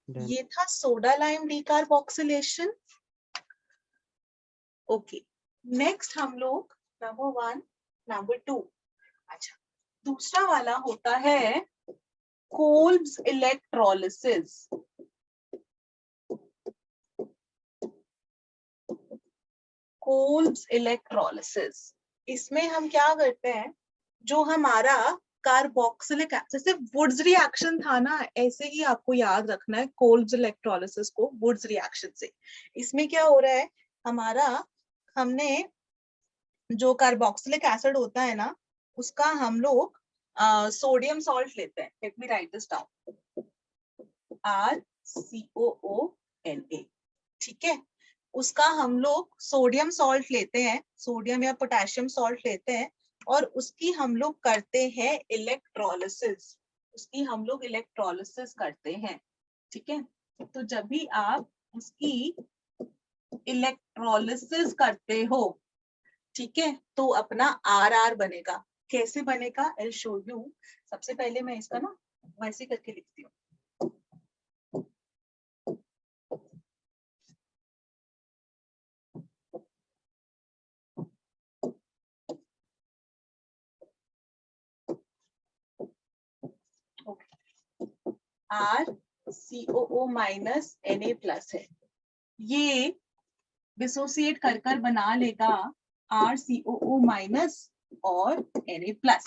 ये था soda lime decarboxylation. Okay, next हम लोग नंबर 1, नंबर 2, अच्छा दूसरा वाला होता है कोल्ब्स इलेक्ट्रोलिसिस। कोल्ब्स इलेक्ट्रोलिसिस, इसमें हम क्या करते हैं, जो हमारा कार्बोक्सिलिक, जैसे वुड्स रिएक्शन था ना, ऐसे ही आपको याद रखना है कोल्ब्स इलेक्ट्रोलिसिस को वुड्स रिएक्शन से। इसमें क्या हो रहा है हमारा, हमने जो कार्बोक्सिलिक एसिड होता है ना, उसका हम लोग सोडियम सॉल्ट लेते हैं, let me right this down, RCOONA। ठीक है, उसका हम लोग सोडियम सॉल्ट लेते हैं, सोडियम या पोटेशियम सॉल्ट लेते हैं, और उसकी हम लोग करते हैं इलेक्ट्रोलिसिस, उसकी हम लोग इलेक्ट्रोलिसिस करते हैं। ठीक है, तो जब भी आप उसकी इलेक्ट्रोलिसिस करते हो, ठीक है, तो अपना RR बनेगा। कैसे बनेगा, आई शो यू। सबसे पहले मैं इसका ना वैसे करके लिखती हूँ, RCOO माइनस Na+ है, ये डिसोसिएट कर बना लेगा RCOO माइनस और Na+,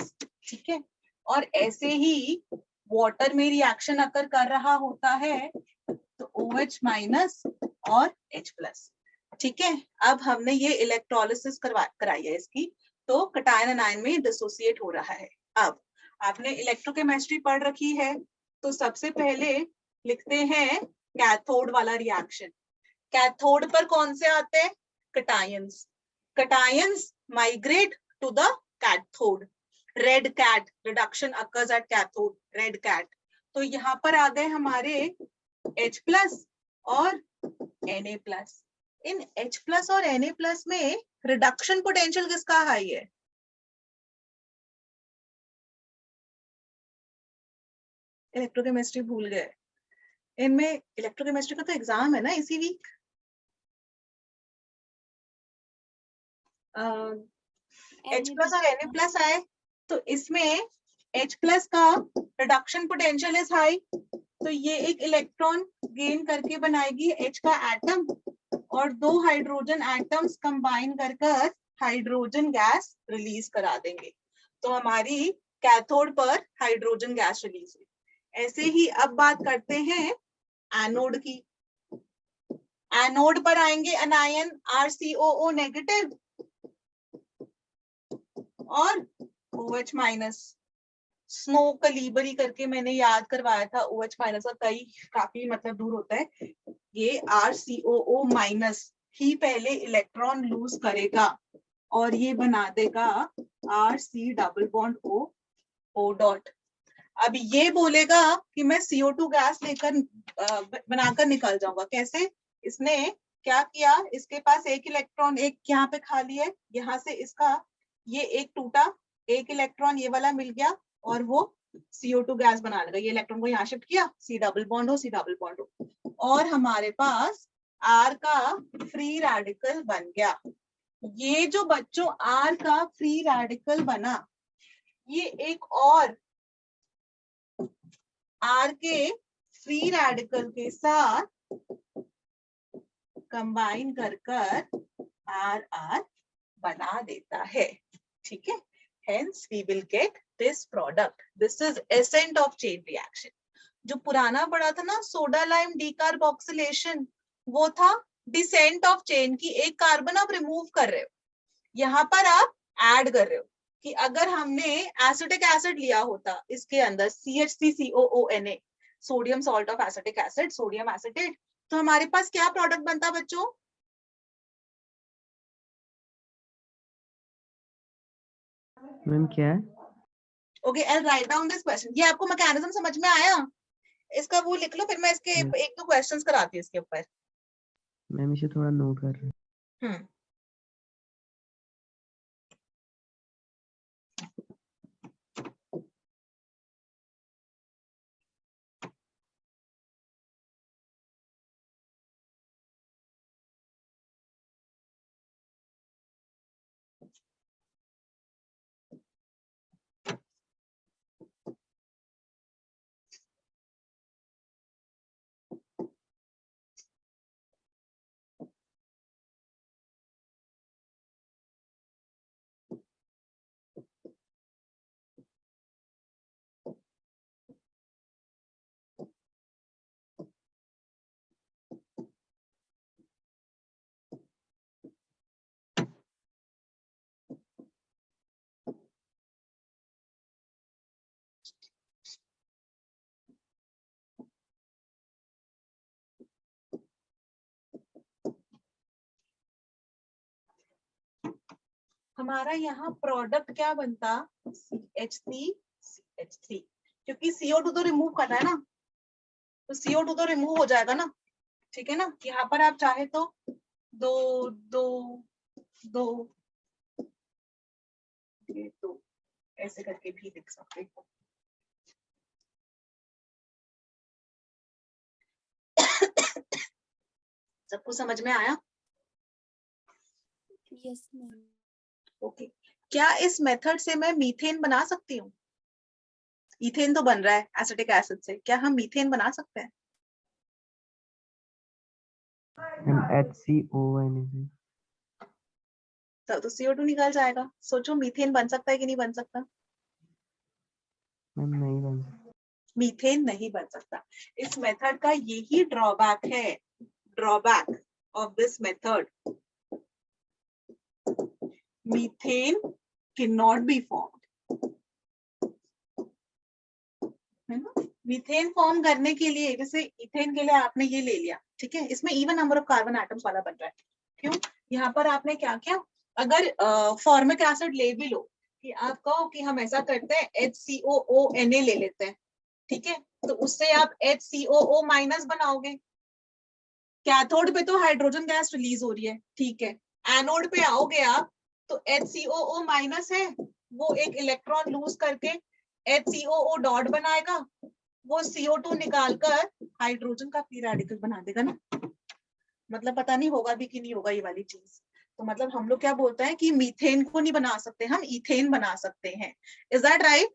ठीक है। और ऐसे ही वाटर में रिएक्शन अकर कर रहा होता है तो OH- और H+, ठीक है। अब हमने ये इलेक्ट्रोलिसिस कराई है इसकी, तो कटायन एनायन में डिसोसिएट हो रहा है। अब आपने इलेक्ट्रोकेमिस्ट्री पढ़ रखी है, तो सबसे पहले लिखते हैं कैथोड वाला रिएक्शन। कैथोड पर कौन से आते हैं? Cations. Cations migrate to the cathode. Red cat reduction occurs at cathode, red cat. तो यहाँ पर आ गए हमारे H+ और Na+। इन H+ और Na+ में रिडक्शन पोटेंशियल किसका हाई है? इलेक्ट्रोकेमिस्ट्री भूल गए। इनमें इलेक्ट्रोकेमिस्ट्री का तो एग्जाम है ना इसी वीक। H+ और Na+ आए, तो इसमें H+ का रिडक्शन पोटेंशियल इज हाई, तो ये एक इलेक्ट्रॉन गेन करके बनाएगी H का एटम, और 2 हाइड्रोजन एटम्स कंबाइन कर हाइड्रोजन गैस रिलीज करा देंगे। तो हमारी कैथोड पर हाइड्रोजन गैस रिलीज हुई। ऐसे ही अब बात करते हैं एनोड की। एनोड पर आएंगे अनायन RCOO नेगेटिव और OH-। स्नो कलीबरी करके मैंने याद करवाया था, OH- का कई काफी मतलब दूर होता है। ये RCOO- ही पहले इलेक्ट्रॉन लूज करेगा और ये बना देगा RC≡O। अब ये बोलेगा कि मैं CO2 गैस लेकर बनाकर निकल जाऊंगा। कैसे? इसने क्या किया, इसके पास एक इलेक्ट्रॉन एक यहाँ पे खाली है, यहाँ से इसका ये एक टूटा, एक इलेक्ट्रॉन ये वाला मिल गया और वो CO2 गैस बना लेगा। ये इलेक्ट्रॉन को यहाँ शिफ्ट किया, C≡O, और हमारे पास R का फ्री रेडिकल बन गया। ये जो बच्चों R का फ्री रेडिकल बना, ये एक और R के फ्री रेडिकल के साथ कंबाइन कर RR बना देता है, ठीक है। Hence we will get this product. This is ascent of chain reaction. जो पुराना पढ़ा था ना सोडा लाइम डीकार्बोक्सिलेशन, वो था डिसेंट ऑफ चेन की एक कार्बन आप रिमूव कर रहे हो, यहाँ पर आप ऐड कर रहे हो। कि अगर हमने एसिटिक एसिड लिया होता इसके अंदर CH3COONA, sodium salt of acetic acid, sodium acetate, तो हमारे पास क्या प्रोडक्ट बनता बच्चों? मैम क्या है? Okay, I write down this question. ये आपको मैकेनिज्म समझ में आया? इसका वो लिख लो, फिर मैं इसके Yes. 1-2 क्वेश्चंस कराती हूँ इसके ऊपर। मैम इसे थोड़ा नोट कर रहे हैं। हम्म, हमारा यहाँ प्रोडक्ट क्या बनता? CH3, क्योंकि CO2 तो रिमूव करना है ना, तो CO2 तो रिमूव हो जाएगा ना, ठीक है ना। यहाँ पर आप चाहे तो 2 ऐसे करके भी लिख सकते हो। सबको समझ में आया? Yes, ma'am. ओके, क्या इस मेथड से मैं मीथेन बना सकती हूँ? इथेन तो बन रहा है एसिटिक एसिड से, क्या हम मीथेन बना सकते हैं? मैम HCON तो CO2 निकल जाएगा। सोचो मीथेन बन सकता है कि नहीं बन सकता? मैम नहीं बन सकता। मीथेन नहीं बन सकता। इस मेथड का यही ड्रॉबैक है, drawback of this method, methane can not be formed, है ना। मीथेन फॉर्म करने के लिए, जैसे इथेन के लिए आपने ये ले लिया, ठीक है, इसमें even number of carbon atoms वाला बन रहा है। क्यों? यहाँ पर आपने क्या किया, अगर फॉर्मिक एसिड ले भी लो, कि आप कहो कि हम ऐसा करते हैं HCOONA ले लेते हैं, ठीक है, तो उससे आप HCOO माइनस बनाओगे। कैथोड पे तो हाइड्रोजन गैस रिलीज हो रही है, ठीक है, एनोड पे आओगे आप तो HCOO माइनस है, वो एक इलेक्ट्रॉन लूज करके HCOO डॉट बनाएगा, वो CO2 निकालकर हाइड्रोजन का फ्री रेडिकल बना देगा ना। मतलब पता नहीं होगा भी कि नहीं होगा ये वाली चीज। तो मतलब हम लोग क्या बोलते हैं कि मीथेन को नहीं बना सकते, हम इथेन बना सकते हैं। Is that right?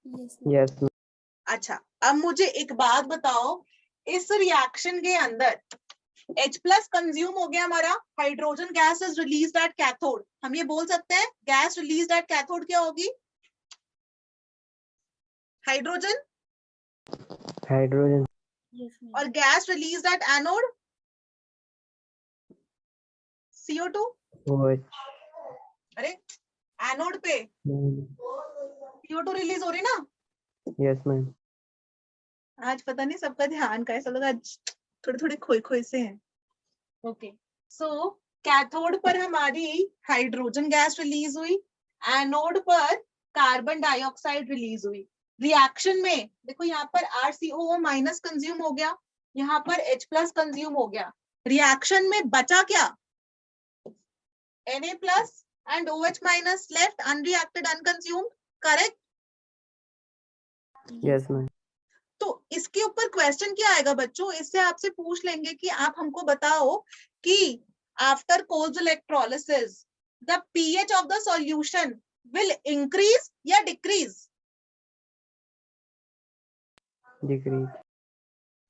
Yes. Yes ma'am. अच्छा, अब मुझे एक बात बताओ, इस रिएक्शन के अंदर H प्लस कंज्यूम हो गया हमारा, hydrogen gas is released at cathode. हम ये बोल सकते हैं गैस रिलीज्ड एट कैथोड क्या होगी? हाइड्रोजन। हाइड्रोजन। Yes, ma'am. और gas released at anode CO2। OH। अरे एनोड पे CO2 रिलीज हो रही ना। Yes ma'am. आज पता नहीं सबका ध्यान का, ऐसा लगा थोड़े थोड़े खोए खोए से हैं। ओके, सो कैथोड पर हमारी हाइड्रोजन गैस रिलीज हुई, एनोड पर कार्बन डाइऑक्साइड रिलीज हुई। रिएक्शन में देखो यहाँ पर RCOO माइनस कंज्यूम हो गया, यहाँ पर H प्लस कंज्यूम हो गया। रिएक्शन में बचा क्या? Na plus and OH minus left unreacted unconsumed, correct? Yes ma'am. तो इसके ऊपर क्वेश्चन क्या आएगा बच्चों, इससे आपसे पूछ लेंगे कि आप हमको बताओ कि after cold electrolysis the pH of the solution will increase या डिक्रीज? डिक्रीज। अरे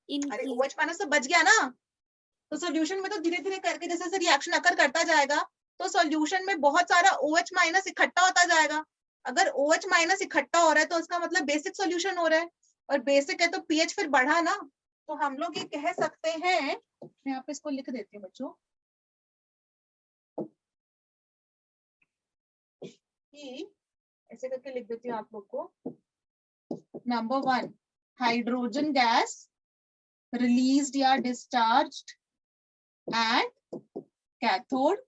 Increase. OH माइनस तो बच गया ना, तो सॉल्यूशन में तो धीरे धीरे करके जैसे जैसे रिएक्शन अकर करता जाएगा तो सॉल्यूशन में बहुत सारा OH माइनस इकट्ठा होता जाएगा। अगर OH माइनस इकट्ठा हो रहा है तो उसका मतलब बेसिक सॉल्यूशन हो रहा है, और बेसिक है तो pH फिर बढ़ा ना। तो हम लोग ये कह सकते हैं, मैं यहाँ पे इसको लिख देती हूँ बच्चों, कि ऐसे करके लिख देती हूँ आप लोग को। नंबर 1, हाइड्रोजन गैस रिलीज्ड या discharged at cathode.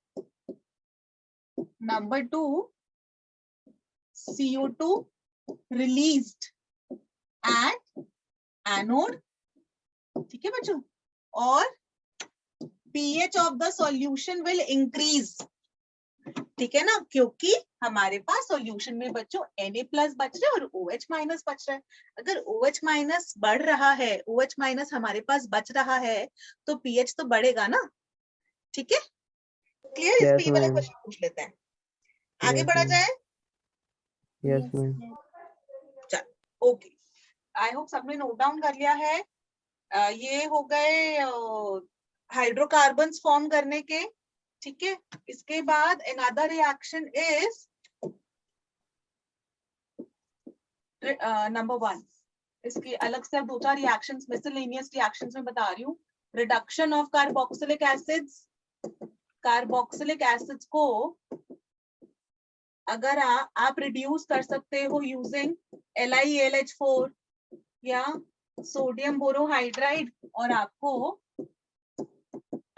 Number 2, CO2 released at anode, ठीक है बच्चों, और pH of the solution will increase, ठीक है ना, क्योंकि हमारे पास सॉल्यूशन में बच्चों Na प्लस बच रहा है और OH माइनस बच रहा है। अगर OH माइनस बढ़ रहा है, OH माइनस हमारे पास बच रहा है, तो pH तो बढ़ेगा ना, ठीक है। क्लियर? इस पे यस ये वाला मैम। क्वेश्चन पूछ लेते हैं, आगे यस बढ़ा मैम। जाए। Yes Yes, ma'am. ma'am. चलो ओके, आई होप सबने नोट डाउन कर लिया है। ये हो गए हाइड्रोकार्बन्स फॉर्म करने के, ठीक है। इसके बाद अनदर रिएक्शन इज नंबर 1। इसके अलग से अब 2-4 रिएक्शंस मिसलेनियस रिएक्शंस में बता रही हूँ। Reduction of carboxylic acids, carboxylic acids को अगर आप रिड्यूस कर सकते हो यूजिंग LiAlH4 या सोडियम बोरोहाइड्राइड, और आपको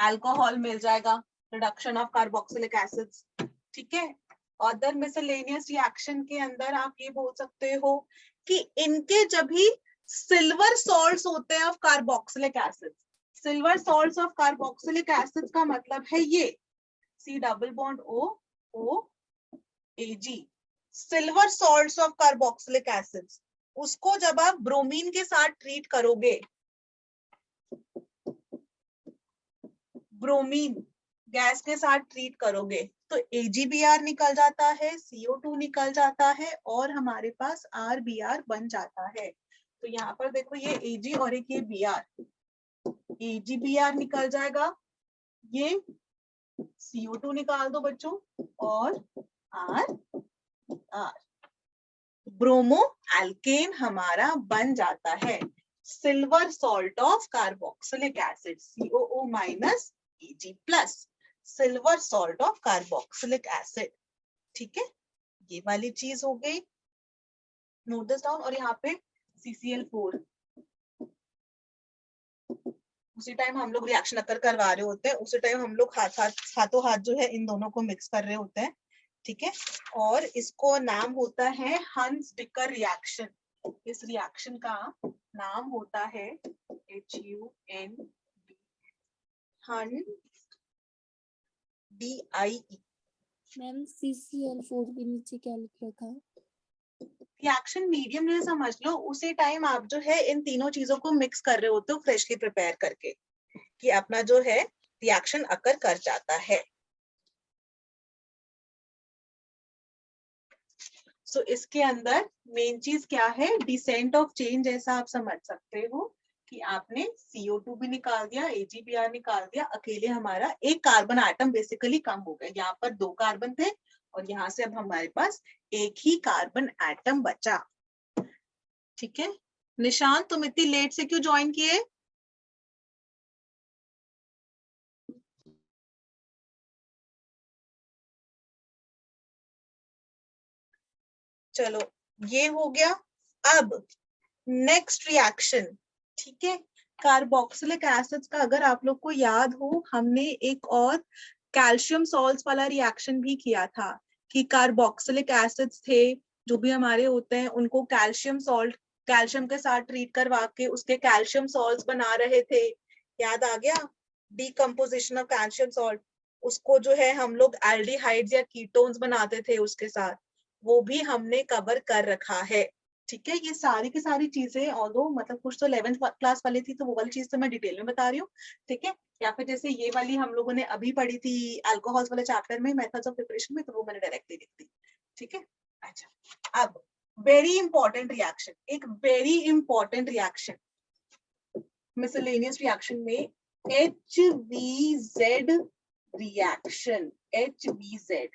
अल्कोहल मिल जाएगा, रिडक्शन ऑफ कार्बोक्सिलिक एसिड्स, ठीक है। अदर मिसलेनियस रिएक्शन के अंदर आप ये बोल सकते हो कि इनके जब भी सिल्वर सॉल्ट्स होते हैं of carboxylic acids, silver salts of carboxylic acids का मतलब है ये C double bond O AG, silver salts of carboxylic acids, उसको जब आप ब्रोमीन के साथ ट्रीट करोगे, ब्रोमीन गैस के साथ ट्रीट करोगे, तो AgBr निकल जाता है, CO2 निकल जाता है, और हमारे पास RBr बन जाता है। तो यहाँ पर देखो ये Ag और एक ये Br, AgBr निकल जाएगा, ये CO2 निकाल दो बच्चों और R ब्रोमो एल्केन हमारा बन जाता है silver salt of carboxylic acid COO minus Ag plus silver salt of carboxylic acid. ठीक है, ये वाली चीज हो गई, नोट दिस डाउन। और यहाँ पे CCl4 उसी टाइम हम लोग रिएक्शन अकर करवा रहे होते हैं, उसी टाइम हम लोग हाथों हाथ जो है इन दोनों को मिक्स कर रहे होते हैं। ठीक है, और इसको नाम होता है हंस डिकर रिएक्शन। इस रिएक्शन का नाम होता है HUND DIE। मैम CCl4 के नीचे क्या लिख रखा है? रिएक्शन मीडियम जो समझ लो, उसी टाइम आप जो है इन तीनों चीजों को मिक्स कर रहे होते हो फ्रेशली प्रिपेयर करके, कि अपना जो है रिएक्शन अकर कर जाता है। सो इसके अंदर मेन चीज क्या है, डिसेंट ऑफ चेंज, ऐसा आप समझ सकते हो कि आपने CO2 भी निकाल दिया, AgBr निकाल दिया, अकेले हमारा एक कार्बन आइटम बेसिकली कम हो गया। यहाँ पर 2 कार्बन थे और यहाँ से अब हमारे पास एक ही कार्बन एटम बचा। ठीक है, निशान तुम इतनी लेट से क्यों ज्वाइन किए? चलो ये हो गया। अब नेक्स्ट रिएक्शन, ठीक है, कार्बोक्सिलिक एसिड्स का अगर आप लोग को याद हो, हमने एक और कैल्शियम सॉल्ट्स वाला रिएक्शन भी किया था कि कार्बोक्सिलिक एसिड्स थे जो भी हमारे होते हैं, उनको कैल्शियम सॉल्ट, कैल्शियम के साथ ट्रीट करवा के उसके कैल्शियम सॉल्ट्स बना रहे थे। याद आ गया? डीकम्पोजिशन ऑफ कैल्शियम सॉल्ट, उसको जो है हम लोग एल्डिहाइड्स या कीटोन्स बनाते थे उसके साथ, वो भी हमने कवर कर रखा है। ठीक है, ये सारी की सारी चीजें, ऑल्दो मतलब कुछ तो 11th क्लास वाली थी तो वो वाली चीज तो मैं डिटेल में बता रही हूँ। ठीक है, या फिर जैसे ये वाली हम लोगों ने अभी पढ़ी थी अल्कोहल्स वाले चैप्टर में, मेथड्स ऑफ प्रिपरेशन में, तो वो मैंने डायरेक्टली लिख दी। ठीक है, अच्छा अब वेरी इंपॉर्टेंट रिएक्शन, एक very important reaction miscellaneous reaction में, HVZ रिएक्शन। HVZ,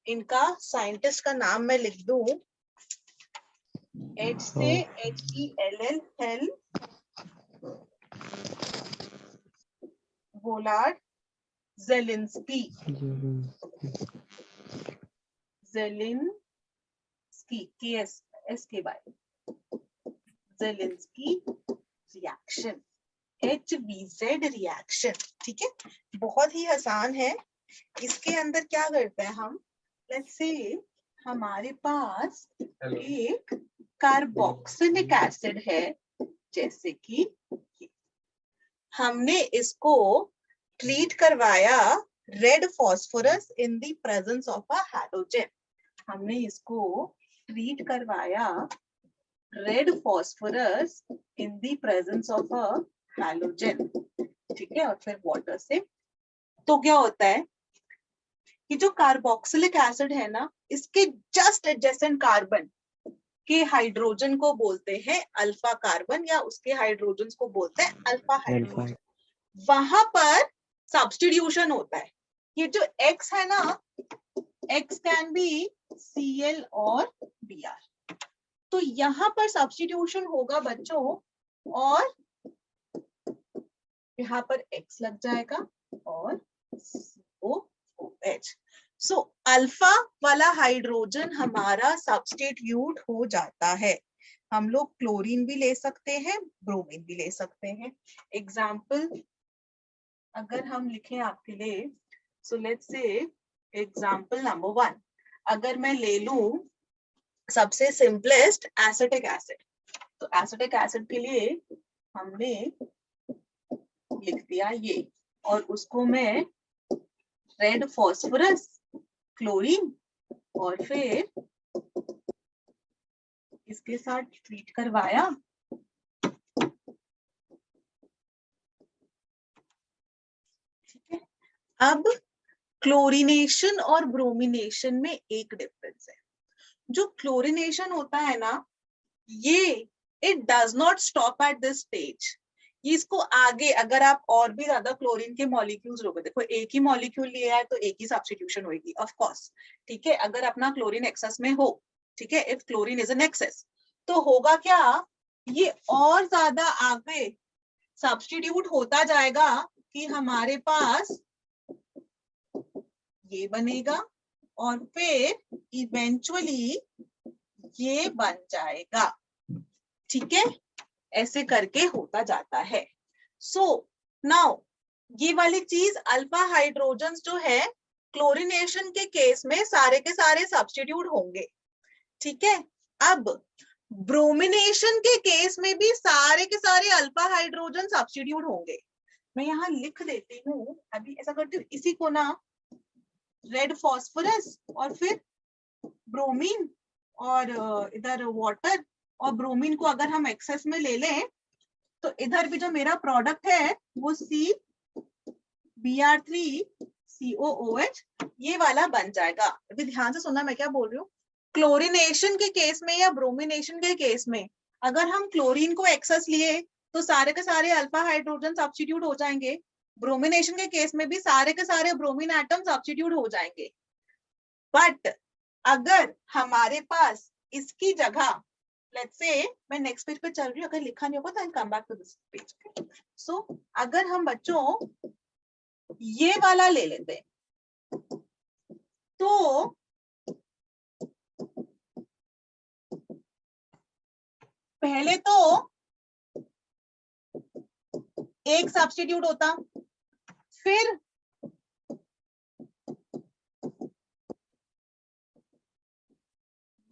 इनका साइंटिस्ट का नाम मैं लिख दूं, H से HELL, Hell, Volhard Zelinsky, KSKY, Zelinsky reaction, HVZ reaction. ठीक है, बहुत ही आसान है। इसके अंदर क्या करते हैं हम, लेट्स से हमारे पास एक कार्बोक्सिलिक एसिड है, जैसे कि हमने इसको ट्रीट करवाया red phosphorus in the presence of a halogen. हमने इसको ट्रीट करवाया red phosphorus in the presence of a halogen. ठीक है, और फिर वाटर से, तो क्या होता है कि जो कार्बोक्सिलिक एसिड है ना, इसके जस्ट एडजेसेंट कार्बन के हाइड्रोजन को बोलते हैं अल्फा कार्बन, या उसके हाइड्रोजन को बोलते हैं अल्फा हाइड्रोजन। वहां पर सब्स्टिट्यूशन होता है। ये जो X है ना, X कैन बी Cl और Br, तो यहाँ पर सब्स्टिट्यूशन होगा बच्चों, और यहाँ पर X लग जाएगा और COOH। सो अल्फा वाला हाइड्रोजन हमारा सब्स्टिट्यूट हो जाता है। हम लोग क्लोरीन भी ले सकते हैं, ब्रोमीन भी ले सकते हैं। एग्जाम्पल अगर हम लिखें आपके लिए, so let's say example number 1, अगर मैं ले लूं सबसे सिंपलेस्ट एसिटिक एसिड, तो एसिटिक एसिड के लिए हमने लिख दिया ये, और उसको मैं रेड फॉस्फोरस, क्लोरीन और फिर इसके साथ ट्रीट करवाया। ठीक है, अब क्लोरीनेशन और ब्रोमिनेशन में एक डिफरेंस है। जो क्लोरीनेशन होता है ना, ये it does not stop at this stage, इसको आगे अगर आप और भी ज्यादा क्लोरीन के मॉलिक्यूल्स लोगे, देखो एक ही मॉलिक्यूल लिया है तो एक ही सब्स्टिट्यूशन होगी ऑफ कोर्स, ठीक है। अगर अपना क्लोरीन एक्सेस में हो, ठीक है, if chlorine is an excess, तो होगा क्या, ये और ज्यादा आगे सब्स्टिट्यूट होता जाएगा कि हमारे पास ये बनेगा और फिर इवेंचुअली ये बन जाएगा, ठीक है। ऐसे करके होता जाता है। सो नाउ ये वाली चीज अल्फा हाइड्रोजन जो है क्लोरीनेशन के केस में सारे के सारे सब्स्टिट्यूट होंगे, ठीक है। अब ब्रोमिनेशन के केस में भी सारे के सारे अल्फा हाइड्रोजन सब्स्टिट्यूट होंगे। मैं यहाँ लिख देती हूँ, अभी ऐसा करती हूँ, इसी को ना रेड फॉस्फोरस और फिर ब्रोमीन और इधर वाटर, और ब्रोमीन को अगर हम एक्सेस में ले लें तो इधर भी जो मेरा प्रोडक्ट है वो CBr3COOH ये वाला बन जाएगा। अभी ध्यान से सुनना मैं क्या बोल रही हूँ। क्लोरीनेशन के केस में या ब्रोमिनेशन के केस में अगर हम क्लोरीन को एक्सेस लिए तो सारे के सारे अल्फा हाइड्रोजन सब्स्टिट्यूट हो जाएंगे। ब्रोमिनेशन के केस में भी सारे के सारे ब्रोमीन एटम सब्स्टिट्यूट हो जाएंगे। बट अगर हमारे पास इसकी जगह, लेट्स से मैं नेक्स्ट पेज पे चल रही हूँ, अगर लिखा नहीं होगा तो I come back to this page. So अगर हम बच्चों ये वाला ले लेते हैं तो पहले तो एक सब्स्टिट्यूट होता, फिर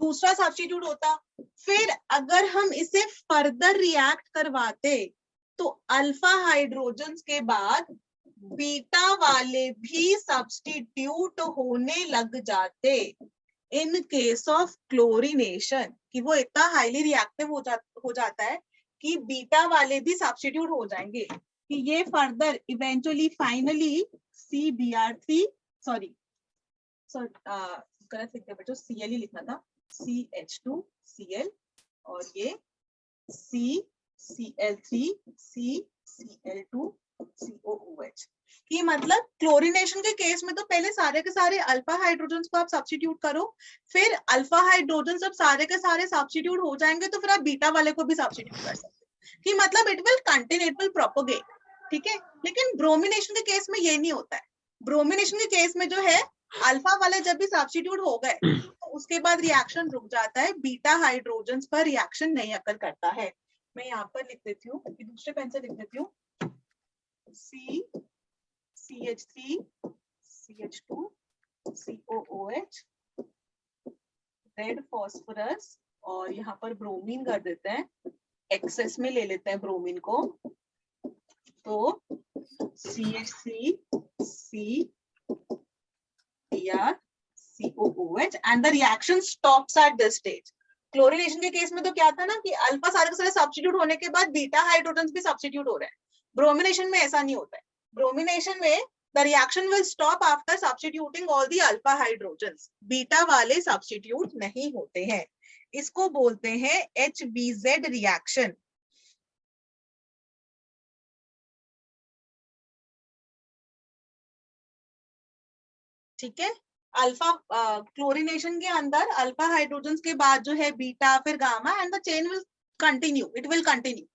दूसरा सब्स्टिट्यूट होता, फिर अगर हम इसे फर्दर रिएक्ट करवाते तो अल्फा हाइड्रोजन्स के बाद बीटा वाले भी सब्स्टिट्यूट होने लग जाते इन केस ऑफ क्लोरीनेशन, कि वो इतना हाईली रिएक्टिव हो जाता है कि बीटा वाले भी सब्स्टिट्यूट हो जाएंगे, कि ये further eventually finally CBr3 sorry गलत लिख दिया बच्चों, Cl ही लिखना था, CH2Cl और ये CCl3CCl2COOH, कि मतलब क्लोरीनेशन के केस में तो पहले सारे के सारे अल्फा हाइड्रोजन को आप सब्स्टिट्यूट करो, फिर अल्फा हाइड्रोजन जब सारे के सारे सब्स्टिट्यूट हो जाएंगे तो फिर आप बीटा वाले को भी सब्स्टिट्यूट कर सकते हैं, कि मतलब it will continue, it will propagate, ठीक है। लेकिन ब्रोमिनेशन के केस में ये नहीं होता है। ब्रोमिनेशन के केस में जो है अल्फा वाले जब भी सब्स्टिट्यूट हो गए तो उसके बाद रिएक्शन रुक जाता है, बीटा हाइड्रोजन्स पर रिएक्शन नहीं अकर करता है। मैं यहाँ पर लिख देती हूँ, दूसरे पेन से लिख देती हूँ, CH3CH2COOH रेड फॉस्फोरस, और यहाँ पर ब्रोमीन कर देते हैं, एक्सेस में ले लेते हैं ब्रोमीन को, तो CH3CBr COOH and the reaction stops at this stage. Chlorination के केस में तो क्या था ना कि अल्फा सारे के सारे सब्स्टिट्यूट होने के बाद बीटा हाइड्रोजन भी सब्स्टिट्यूट हो रहे हैं। ब्रोमिनेशन में ऐसा नहीं होता है। ब्रोमिनेशन में the reaction will stop after substituting all the alpha hydrogens. Beta वाले सब्स्टिट्यूट नहीं होते हैं, इसको बोलते हैं HBZ रिएक्शन। ठीक है, अल्फा क्लोरीनेशन के अंदर अल्फा हाइड्रोजन के बाद जो है बीटा फिर gamma and the chain will continue, it will continue.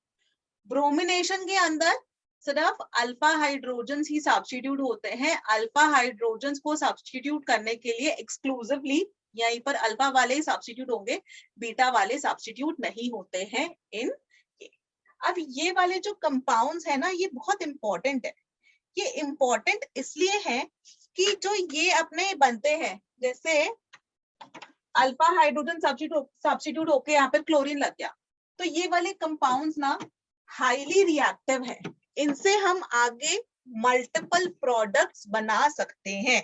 Bromination के अंदर सिर्फ अल्फा हाइड्रोजन ही सब्स्टिट्यूट होते हैं। अल्फा हाइड्रोजन को सब्स्टिट्यूट करने के लिए एक्सक्लूसिवली यहीं पर अल्फा वाले ही सब्स्टिट्यूट होंगे, बीटा वाले सब्स्टिट्यूट नहीं होते हैं इन। अब ये वाले जो कंपाउंड्स है ना, ये बहुत इंपॉर्टेंट है। ये इंपॉर्टेंट इसलिए है कि जो ये अपने बनते हैं, जैसे अल्फा हाइड्रोजन सब्स्टिट्यूट होके यहाँ पर क्लोरीन लग गया, तो ये वाले कंपाउंड्स ना हाईली रिएक्टिव है, इनसे हम आगे मल्टीपल प्रोडक्ट्स बना सकते हैं।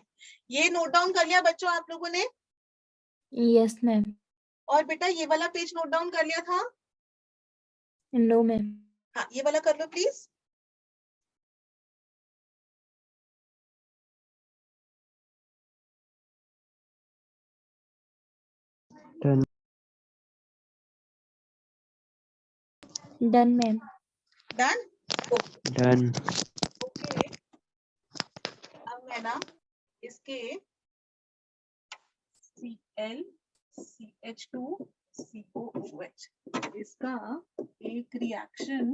ये नोट डाउन कर लिया बच्चों आप लोगों ने? Yes ma'am. और बेटा ये वाला पेज नोट डाउन कर लिया था? No ma'am. हाँ, ये वाला कर लो please. Done ma'am. Done. Done. Okay, अब मैं ना इसके Cl CH2 COOH इसका एक रिएक्शन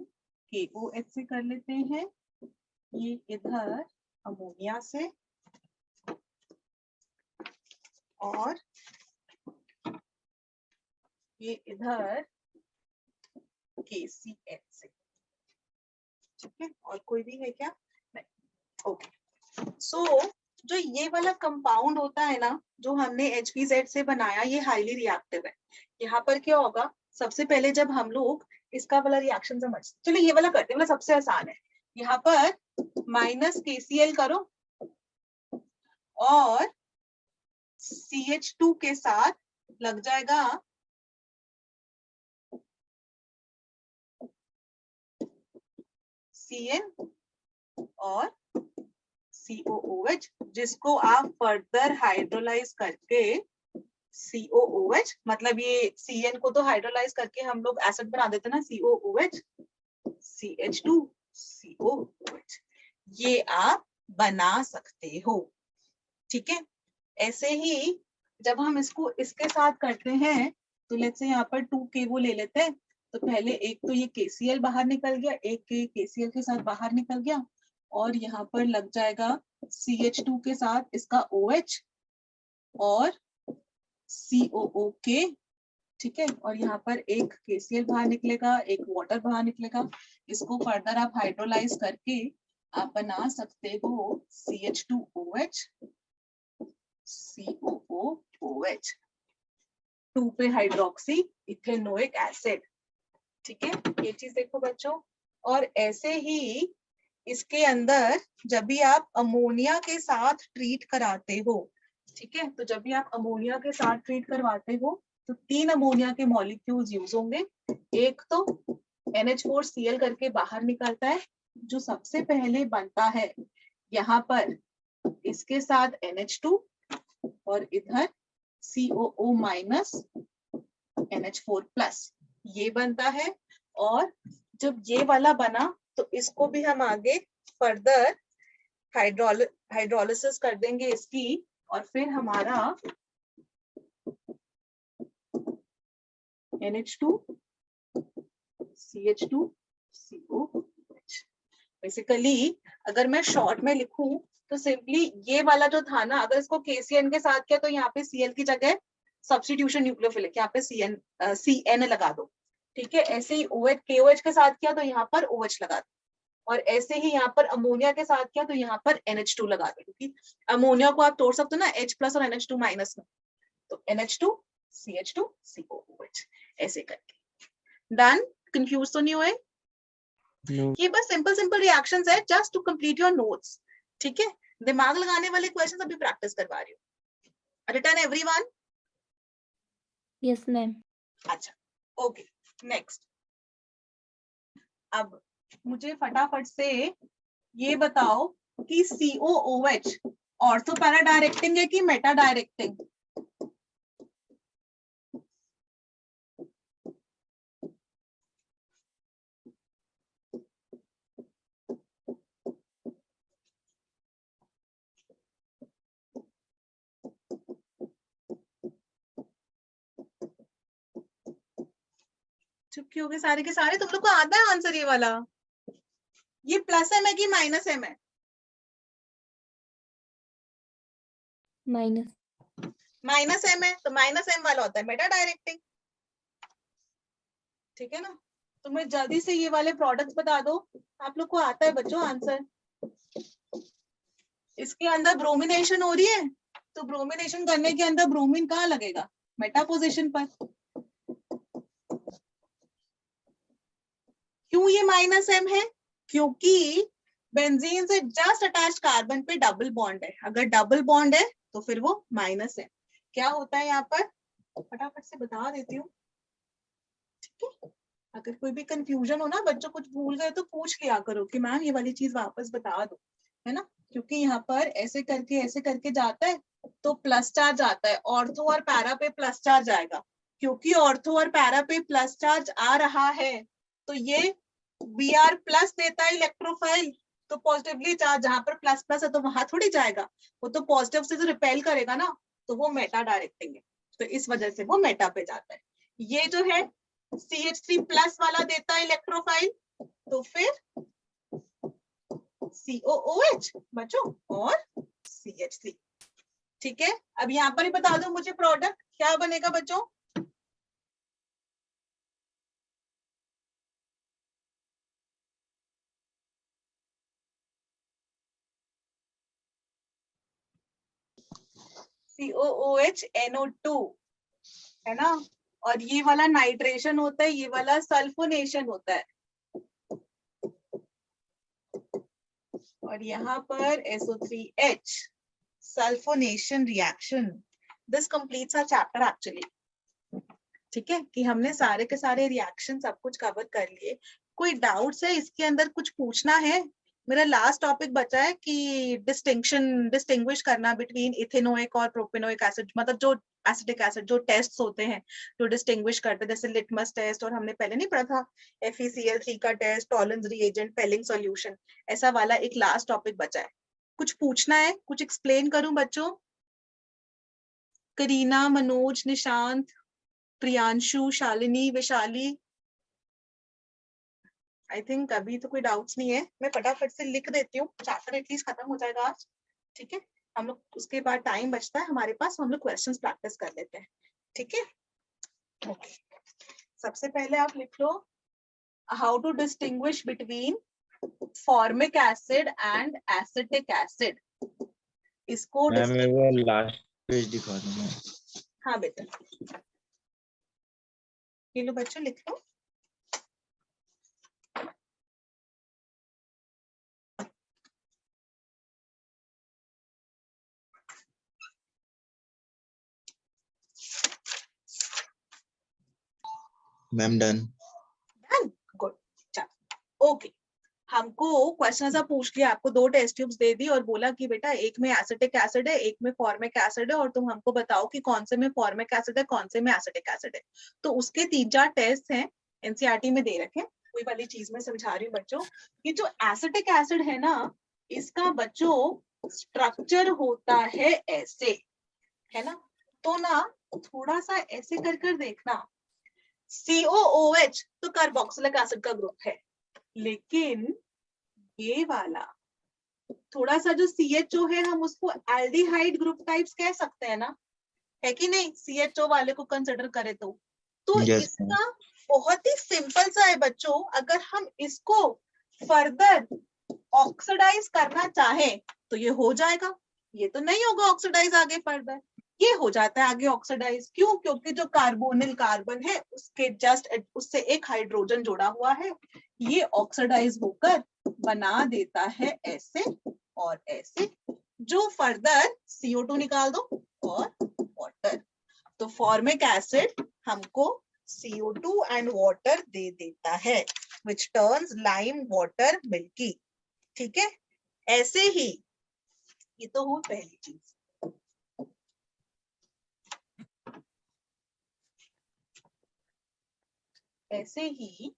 KOH से कर लेते हैं। ये इधर अमोनिया से और ये इधर KCl से। ठीक है, और कोई भी है क्या? नहीं। ओके, सो जो ये वाला कंपाउंड होता है ना, जो हमने HPZ से बनाया, ये हाईली रिएक्टिव है। यहाँ पर क्या होगा, सबसे पहले जब हम लोग इसका वाला रिएक्शन समझ, चलिए ये वाला करते हैं, वाला सबसे आसान है। यहाँ पर -KCl करो और CH2 के साथ लग जाएगा CN और COOH, जिसको आप फर्दर हाइड्रोलाइज करके COOH, मतलब ये CN को तो हाइड्रोलाइज करके हम लोग एसिड बना देते ना, COOH CH2 COOH, ये आप बना सकते हो। ठीक है, ऐसे ही जब हम इसको इसके साथ करते हैं, तो लेट्स से यहाँ पर 2K वो ले लेते हैं। तो पहले एक तो ये KCl बाहर निकल गया, एक KCl के साथ बाहर निकल गया, और यहाँ पर लग जाएगा CH2 के साथ इसका OH और COOK। ठीक है, और यहाँ पर एक KCl बाहर निकलेगा, एक वाटर बाहर निकलेगा। इसको फर्दर आप हाइड्रोलाइज करके आप बना सकते हो CH2OH COOH, 2 पे हाइड्रोक्सी इथेनोइक एसिड। ठीक है, ये चीज देखो बच्चों। और ऐसे ही इसके अंदर जब भी आप अमोनिया के साथ ट्रीट कराते हो, ठीक है, तो जब भी आप अमोनिया के साथ ट्रीट करवाते हो, तो 3 अमोनिया के मॉलिक्यूल्स यूज होंगे। एक तो NH4Cl करके बाहर निकलता है, जो सबसे पहले बनता है यहाँ पर इसके साथ NH2 और इधर COO माइनस NH4 प्लस, ये बनता है। और जब ये वाला बना, तो इसको भी हम आगे फर्दर हाइड्रोलिसिस कर देंगे इसकी, और फिर हमारा NH2 CH2 COOH। बेसिकली अगर मैं शॉर्ट में लिखूं तो सिंपली ये वाला जो था ना, अगर इसको KCN के साथ किया तो यहाँ पे Cl की जगह सब्स्टिट्यूशन न्यूक्लियोफिलिक, यहाँ पे CN लगा दो। ठीक है, ऐसे ही KOH के साथ किया तो यहाँ पर OH लगा दो, और ऐसे ही यहाँ पर अमोनिया के साथ किया तो यहाँ पर NH2 लगा दो, क्योंकि अमोनिया को आप तोड़ सकते हो ना H+ और NH2- में, तो NH2 CH2 COOH ऐसे करके। डन? कंफ्यूज तो नहीं हुए? नो। ये बस सिंपल रिएक्शंस है, just to complete your notes. ठीक है, दिमाग लगाने वाले क्वेश्चंस अभी प्रैक्टिस करवा रही हूँ। Return everyone? Yes ma'am. अच्छा, ओके, नेक्स्ट। अब मुझे फटाफट से ये बताओ कि COOH ऑर्थो पैरा डायरेक्टिंग है कि मेटा डायरेक्टिंग? चुप हो गए सारे के सारे? तुम लोग को आता है आंसर ये वाला? ये +M है कि -M है? -M है, तो -M वाला होता है मेटा डायरेक्टिंग। ठीक है ना, तो मैं जल्दी से ये वाले प्रोडक्ट्स बता दो, आप लोग को आता है बच्चों आंसर। इसके अंदर ब्रोमिनेशन हो रही है, तो ब्रोमिनेशन करने के अंदर ब्रोमीन कहाँ लगेगा? मेटा पोजीशन पर। क्यों ये -M है? क्योंकि बेंजीन से जस्ट अटैच कार्बन पे डबल बॉन्ड है। अगर डबल बॉन्ड है तो फिर वो -M। क्या होता है यहाँ पर, फटाफट से बता देती हूँ। ठीक है, अगर कोई भी कंफ्यूजन हो ना, बच्चों कुछ भूल गए तो पूछ लिया करो कि मैम ये वाली चीज वापस बता दो, है ना। क्योंकि यहाँ पर ऐसे करके जाता है तो प्लस चार्ज आता है, ऑर्थो और पैरा पे प्लस चार्ज आएगा। क्योंकि ऑर्थो और पैरा पे प्लस चार्ज आ रहा है, तो ये Br प्लस देता है इलेक्ट्रोफाइल, तो पॉजिटिवली चार्ज, जहां पर प्लस प्लस है तो वहां थोड़ी जाएगा, वो तो पॉजिटिव से जो रिपेल करेगा ना, तो वो मेटा डायरेक्टिंग है, तो इस वजह से वो मेटा पे जाता है। ये जो है CH3 प्लस वाला देता है इलेक्ट्रोफाइल, तो फिर COOH बच्चों और CH3। ठीक है, अब यहाँ पर ही बता दो मुझे प्रोडक्ट क्या बनेगा बच्चों। COOH NO2 है ना, और ये वाला नाइट्रेशन होता है, ये वाला सल्फोनेशन होता है, और यहाँ पर SO3H sulfonation reaction. This completes our chapter actually. ठीक है, कि हमने सारे के सारे रिएक्शन सब कुछ कवर कर लिए। कोई डाउट्स है इसके अंदर, कुछ पूछना है? मेरा लास्ट टॉपिक बचा है कि डिस्टिंग्विश करना बिटवीन इथेनोइक और प्रोपेनोइक एसिड, मतलब जो एसिटिक एसिड जो टेस्ट्स होते हैं जो डिस्टिंग्विश करते हैं, जैसे लिटमस टेस्ट, और हमने पहले नहीं पढ़ा था FeCl3 का test, Tollens reagent, Fehling solution, ऐसा वाला एक लास्ट टॉपिक बचा है। कुछ पूछना है, कुछ एक्सप्लेन करूं बच्चों? करीना, मनोज, निशांत, प्रियांशु, शालिनी, विशाली, आई थिंक अभी तो कोई डाउट्स नहीं है। मैं फटाफट से लिख देती हूँ, चैप्टर एटलीस्ट खत्म हो जाएगा आज। ठीक है, हम लोग उसके बाद टाइम बचता है हमारे पास, हम लोग क्वेश्चंस प्रैक्टिस कर लेते हैं। ठीक है, ओके। सबसे पहले आप लिख लो how to distinguish between formic acid and acetic acid. इसको मैम मेरे को लास्ट पेज दिखा दो मैम। हाँ बेटा, ये लो बच्चों लिख लो। Ma'am done. डन, गुड, चलो ओके। हमको क्वेश्चन ऐसा पूछ लिया, आपको 2 टेस्ट ट्यूब्स दे दी और बोला कि बेटा एक में एसिटिक एसिड है, एक में फॉर्मिक एसिड है, और तुम हमको बताओ कि कौन से में फॉर्मिक एसिड है, कौन से में एसिटिक एसिड है। तो उसके 3-4 टेस्ट हैं, एनसीईआरटी में दे रखे। कोई वाली चीज में समझा रही हूँ बच्चों। ये जो एसिटिक एसिड है ना, इसका बच्चों स्ट्रक्चर होता है ऐसे, है ना, तो ना थोड़ा सा ऐसे कर देखना। COOH तो कार्बोक्सिलिक एसिड का ग्रुप है, लेकिन ये वाला थोड़ा सा जो CHO है, हम उसको एल्डिहाइड ग्रुप टाइप्स कह सकते हैं ना, है कि नहीं? CHO वाले को कंसिडर करें तो Yes, इसका बहुत ही सिंपल सा है बच्चों। अगर हम इसको फर्दर ऑक्सीडाइज करना चाहें तो ये हो जाएगा, ये तो नहीं होगा ऑक्सीडाइज आगे फर्दर, ये हो जाता है आगे ऑक्सीडाइज। क्यों? क्योंकि जो कार्बोनिल कार्बन है उसके जस्ट उससे एक हाइड्रोजन जुड़ा हुआ है, ये ऑक्सीडाइज होकर बना देता है ऐसे और ऐसे, जो फर्दर CO2 निकाल दो और वाटर। तो फॉर्मिक एसिड हमको CO2 एंड वाटर दे देता है, which turns lime water milky। ठीक है, ऐसे ही ये तो हो पहली चीज। ऐसे ही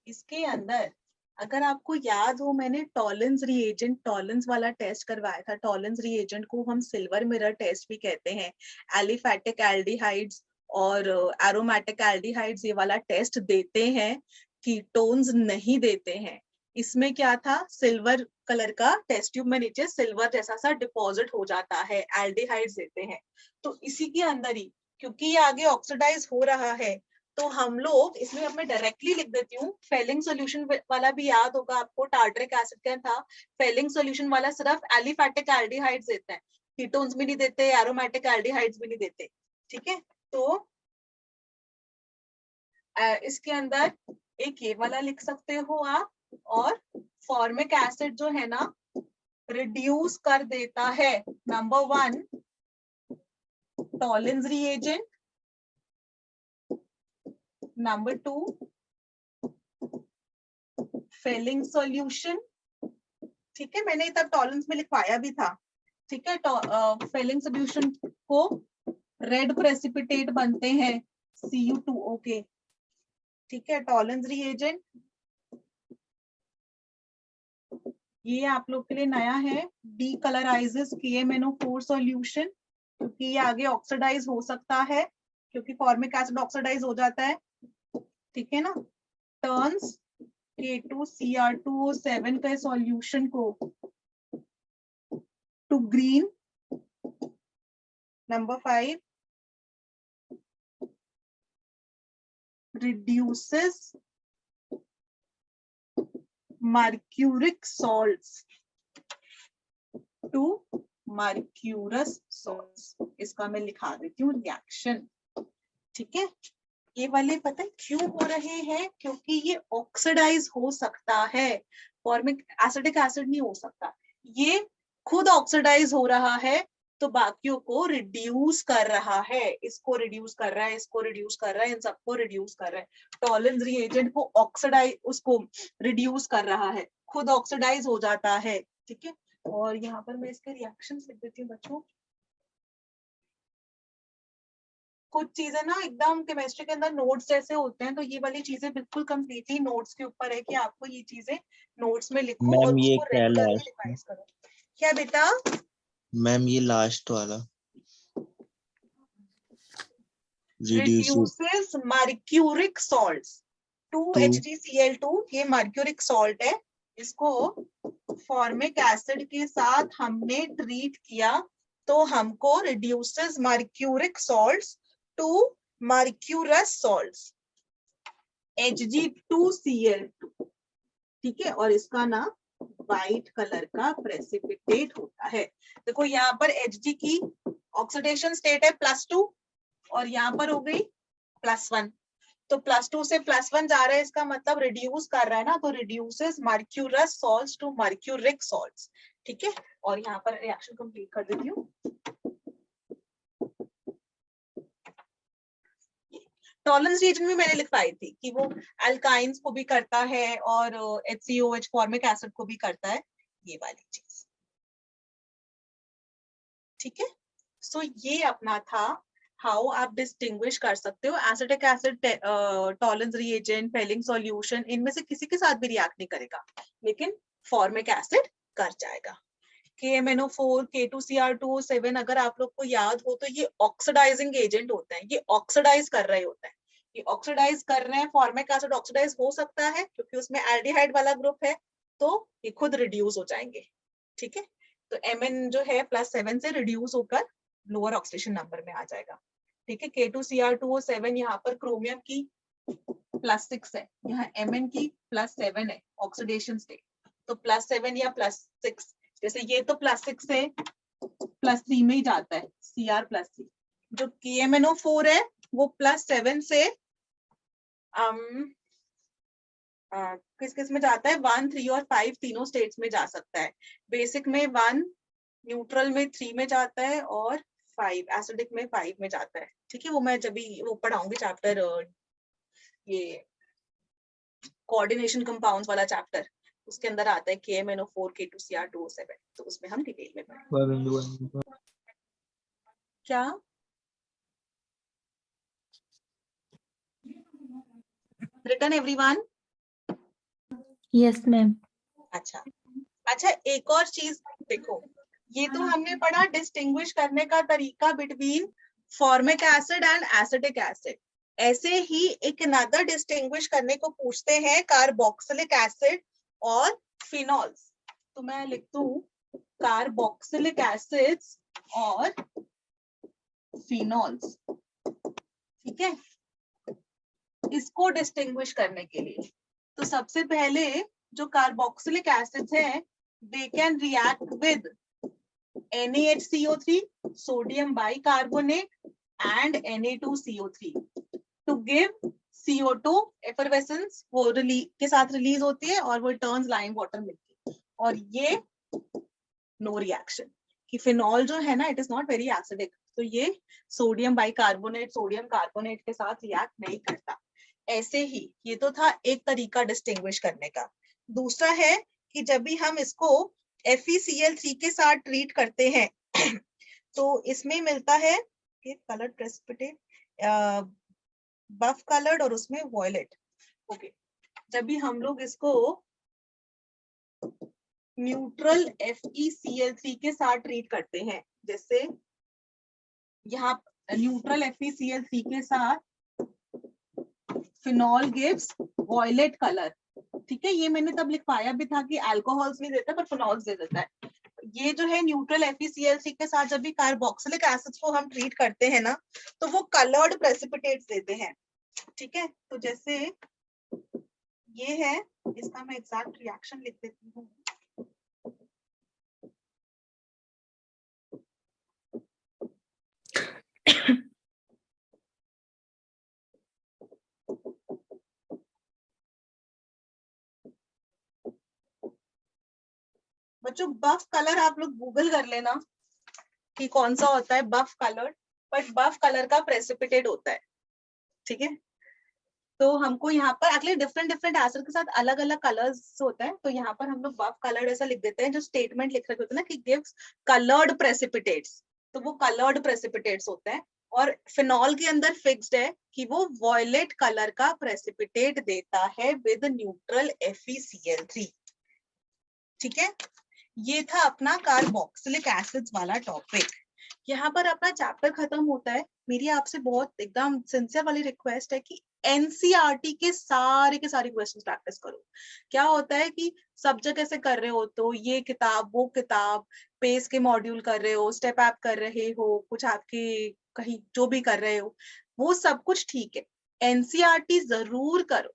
इसके अंदर अगर आपको याद हो, मैंने टॉलरेंस रिएजेंट, टॉलरेंस वाला टेस्ट करवाया था। टॉलरेंस रिएजेंट को हम सिल्वर मिरर टेस्ट भी कहते हैं। एलिफैटिक एल्डिहाइड्स और एरोमेटिक एल्डिहाइड्स ये वाला टेस्ट देते हैं, कीटोन्स नहीं देते हैं। इसमें क्या था, सिल्वर कलर का टेस्ट ट्यूब में नीचे सिल्वर जैसा सा डिपॉजिट हो जाता है, एल्डिहाइड्स देते हैं। तो इसी के अंदर ही, क्योंकि ये आगे ऑक्सीडाइज हो रहा है, तो हम लोग इसमें, अब मैं डायरेक्टली लिख देती हूँ। फेलिंग सॉल्यूशन वाला भी याद होगा आपको, टार्टरिक एसिड क्या था। फेलिंग सॉल्यूशन वाला सिर्फ एलिफैटिक एल्डिहाइड्स देते हैं, कीटोन्स भी नहीं देते, एरोमेटिक एल्डिहाइड्स भी नहीं देते। ठीक है, तो इसके अंदर एक ये वाला लिख सकते हो आप, और फॉर्मिक एसिड जो है ना रिड्यूस कर देता है, number 1 Tollens reagent, number 2 Fehling solution. ठीक है, मैंने तब टॉलरेंस में लिखवाया भी था। ठीक है, फेलिंग सॉल्यूशन को रेड प्रेसिपिटेट बनते हैं CU2O के। ठीक है, टॉलरेंस रिएजेंट ये आप लोग के लिए नया है, डीकलराइजेस KMnO4 सॉल्यूशन, क्योंकि ये आगे ऑक्सीडाइज हो सकता है, क्योंकि फॉर्मिक एसिड ऑक्सीडाइज हो जाता है, ठीक है ना। टर्न्स K2Cr2O7 के सॉल्यूशन को to green. Number 5, reduces mercuric salts to mercurous salts। इसका मैं लिखा देती हूँ रिएक्शन, ठीक है। ये वाले पता है क्यों हो रहे हैं, क्योंकि ये ऑक्सीडाइज हो सकता है, फॉर्मिक एसिडिक एसिड नहीं हो सकता, ये खुद ऑक्सीडाइज हो रहा है, तो बाकियों को रिड्यूस कर रहा है, इसको रिड्यूस कर रहा है, इसको रिड्यूस कर रहा है, इन सबको रिड्यूस कर रहा है। टॉलरेंस रिएजेंट को ऑक्सीडाइज, उसको रिड्यूस कर रहा है, खुद ऑक्सीडाइज हो जाता है, ठीक है। और यहाँ पर मैं इसके रिएक्शन लिख देती हूँ बच्चों। कुछ चीजें ना एकदम केमिस्ट्री के अंदर नोट्स जैसे होते हैं, तो ये वाली चीजें बिल्कुल कंप्लीटली नोट्स के ऊपर है कि आपको ये चीजें नोट्स में लिखो और मैम ये उसको क्या रेगुलरली लास्ट में? रिवाइज करो। क्या बेटा? मैम ये लास्ट वाला reduces mercuric salts to HgCl2, ये mercuric salt है, इसको फॉर्मिक एसिड के साथ हमने ट्रीट किया, तो हमको reduces mercuric salts to mercurous salts, Hg2Cl2, ठीक है। और इसका ना व्हाइट कलर का प्रेसिपिटेट होता है। देखो यहाँ पर Hg की ऑक्सीडेशन स्टेट है +2 और यहाँ पर हो गई +1, तो +2 से +1 जा रहा है, इसका मतलब रिड्यूस कर रहा है ना, तो reduces mercurous salts to mercuric salts, ठीक है। और यहाँ पर रिएक्शन कंप्लीट कर देती हूँ। टॉलरेंस रिएजेंट भी मैंने लिखवाई थी कि वो अल्काइंस को भी करता है और HCOH फॉर्मिक एसिड को भी करता है, ये वाली चीज, ठीक है। सो ये अपना था हाउ आप डिस्टिंग्विश कर सकते हो acetic acid, tolerance reagent, पेलिंग solution, इनमें से किसी के साथ भी रिएक्ट नहीं करेगा, लेकिन फॉर्मिक एसिड कर जाएगा। KMnO4, K2Cr2O7 अगर आप लोग को याद हो तो ये ऑक्सीडाइजिंग एजेंट होते हैं, ये ऑक्सीडाइज कर रहे होते हैं, ये ऑक्सीडाइज कर रहे हैं, फॉर्मिक एसिड ऑक्सीडाइज हो सकता है क्योंकि उसमें एल्डिहाइड वाला ग्रुप है, तो ये खुद रिड्यूस हो जाएंगे, ठीक है। तो Mn जो है +7 से रिड्यूस होकर लोअर ऑक्सीडेशन नंबर में आ जाएगा, ठीक है। K2Cr2O7 यहाँ पर क्रोमियम की +6 है, यहाँ Mn की +7 है ऑक्सीडेशन स्टेट, तो +7 या +6, जैसे ये तो +6 से +3 में ही जाता है, Cr+3। जो KMnO4 है वो +7 से किस किस में जाता है, 1, 3 और 5 तीनों स्टेट्स में जा सकता है। बेसिक में 1, न्यूट्रल में 3 में जाता है और 5 एसिडिक में 5 में जाता है, ठीक है। वो मैं जब भी वो पढ़ाऊंगी चैप्टर, ये कोऑर्डिनेशन कंपाउंड्स वाला चैप्टर, उसके अंदर आता है KMnO4, K2Cr2O7, तो उसमें हम डिटेल में पढ़ेंगे। क्या रिटन एवरीवन? Yes ma'am. अच्छा अच्छा, एक और चीज देखो, ये तो हमने पढ़ा डिस्टिंग्विश करने का तरीका between formic acid and acidic acid. ऐसे ही एक अनदर डिस्टिंग्विश करने को पूछते हैं कार्बोक्सिलिक एसिड और फिनॉल्स, तो मैं लिखती हूँ कार्बोक्सिलिक एसिड्स और फिनॉल्स, ठीक है। इसको डिस्टिंग्विश करने के लिए तो सबसे पहले जो कार्बोक्सिलिक एसिड्स हैं, they can react with NaHCO3, sodium bicarbonate and Na2CO3 to give CO2 effervescence, वो के साथ रिलीज होती है और वो टर्न्स लाइम वाटर मिलती है, और ये नो रिएक्शन कि फिनॉल जो है ना, it is not very acidic, तो ये सोडियम बाइकार्बोनेट, सोडियम कार्बोनेट के साथ रिएक्ट नहीं करता। ऐसे ही ये तो था एक तरीका डिस्टिंग्विश करने का। दूसरा है कि जब भी हम इसको FeCl3 के साथ ट्रीट करते हैं तो इसमें मिलता है कलर प्रेसिपिटेट, बफ कलर्ड और उसमें वॉयलेट, ओके। जब भी हम लोग इसको न्यूट्रल FeCl3 के साथ ट्रीट करते हैं। जैसे यहाँ न्यूट्रल FeCl3 के साथ फिनॉल गिव्स वॉयलेट कलर। ठीक है, ये मैंने तब लिखवाया भी था कि अल्कोहल्स नहीं देता पर फिनॉल्स दे देता है। ये जो है न्यूट्रल FeCl3 के साथ जब भी कार्बोक्सिलिक एसिड्स को हम ट्रीट करते हैं ना, तो वो कलर्ड प्रेसिपिटेट्स देते हैं। ठीक है, तो जैसे ये है, इसका मैं एग्जैक्ट रिएक्शन लिख देती हूँ। बच्चों बफ कलर आप लोग गूगल कर लेना कि कौन सा होता है बफ कलर, बट बफ कलर का प्रेसिपिटेट होता है। ठीक है, तो हमको यहाँ पर अगले डिफरेंट डिफरेंट एसिड के साथ अलग अलग कलर्स होता है, तो यहाँ पर हम लोग बफ कलर्ड ऐसा लिख देते हैं। जो स्टेटमेंट लिख रखे होते हैं ना कि गिव्स कलर्ड प्रेसिपिटेट्स, तो वो कलर्ड प्रेसिपिटेट्स होते हैं। और फिनॉल के अंदर फिक्स्ड है कि वो वॉयलेट कलर का प्रेसिपिटेट देता है विद न्यूट्रल FeCl3। ठीक है, ये था अपना कार्बोक्सिलिक एसिड्स वाला टॉपिक। यहाँ पर अपना चैप्टर खत्म होता है। मेरी आपसे बहुत एकदम सिंसियर वाली रिक्वेस्ट है कि NCERT के सारे क्वेश्चंस प्रैक्टिस करो। क्या होता है कि सब जगह से कर रहे हो तो ये किताब वो किताब, पेस के मॉड्यूल कर रहे हो, स्टेप ऐप कर रहे हो, कुछ आपके कहीं जो भी कर रहे हो, वो सब कुछ ठीक है। NCERT जरूर करो,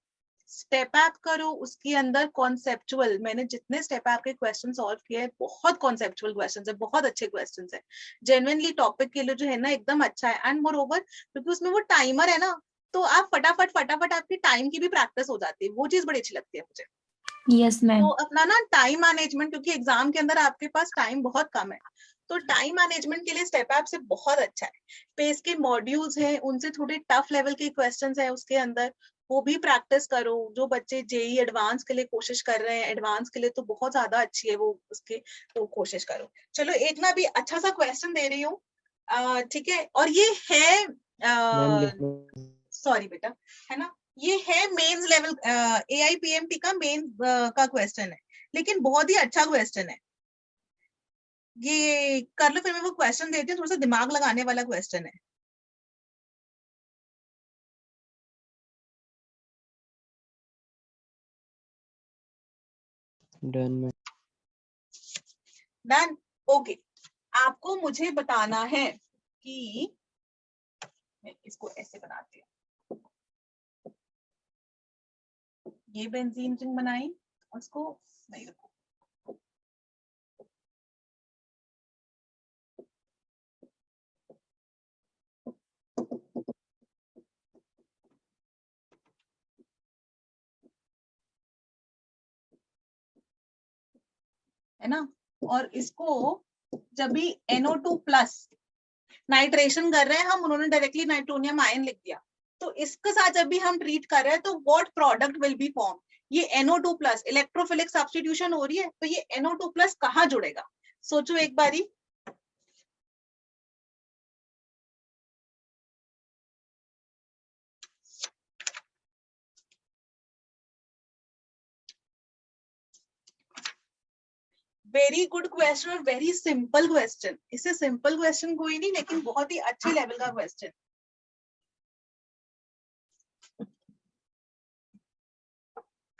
स्टेप ऐप करो, उसके अंदर कॉन्सेप्चुअल, मैंने जितने स्टेप ऐप के क्वेश्चन सॉल्व किए हैं बहुत कॉन्सेप्चुअल क्वेश्चंस है, बहुत अच्छे क्वेश्चंस है। जेन्युइनली टॉपिक के लिए जो है ना एकदम अच्छा है। एंड मोर ओवर क्योंकि उसमें वो टाइमर है ना, तो आप फटाफट आपकी टाइम की भी प्रैक्टिस हो जाती है, वो चीज बड़ी अच्छी लगती है मुझे। Yes ma'am. तो अपना ना टाइम मैनेजमेंट, क्योंकि एग्जाम के अंदर आपके पास टाइम बहुत कम है, तो टाइम मैनेजमेंट के लिए स्टेप ऐप से बहुत अच्छा है। पेस के मॉड्यूल्स हैं, उनसे थोड़े टफ लेवल के क्वेश्चंस हैं उसके अंदर, वो भी प्रैक्टिस करो। जो बच्चे जेई एडवांस के लिए कोशिश कर रहे हैं, एडवांस के लिए तो बहुत ज्यादा अच्छी है वो, उसके वो कोशिश करो। चलो एक ना भी अच्छा सा क्वेश्चन दे रही हूँ, ठीक है, और ये है मैम लिखने सॉरी बेटा, है ना, ये है मेंस लेवल AIPMT का मेन का क्वेश्चन है, लेकिन बहुत ही अच्छा क्वेश्चन है। ये कर लो, फिर मैं वो क्वेश्चन देती हूँ, थोड़ा सा दिमाग लगाने वाला क्वेश्चन है। Done ma'am. Done, okay. आपको मुझे बताना है कि मैं इसको ऐसे बनाती हूँ, ये बेंजीन रिंग बनाई, उसको नहीं रखो, है ना, और इसको जब भी NO2 प्लस नाइट्रेशन कर रहे हैं हम, उन्होंने डायरेक्टली नाइट्रोनियम आयन लिख दिया, तो इसके साथ जब भी हम ट्रीट कर रहे हैं तो what product will be form, ये NO2 प्लस इलेक्ट्रोफिलिक सब्स्टिट्यूशन हो रही है, तो ये NO2 प्लस कहाँ जुड़ेगा, सोचो एक बारी। वेरी गुड क्वेश्चन और वेरी सिंपल क्वेश्चन, इससे सिंपल क्वेश्चन कोई नहीं, लेकिन बहुत ही अच्छे लेवल का क्वेश्चन।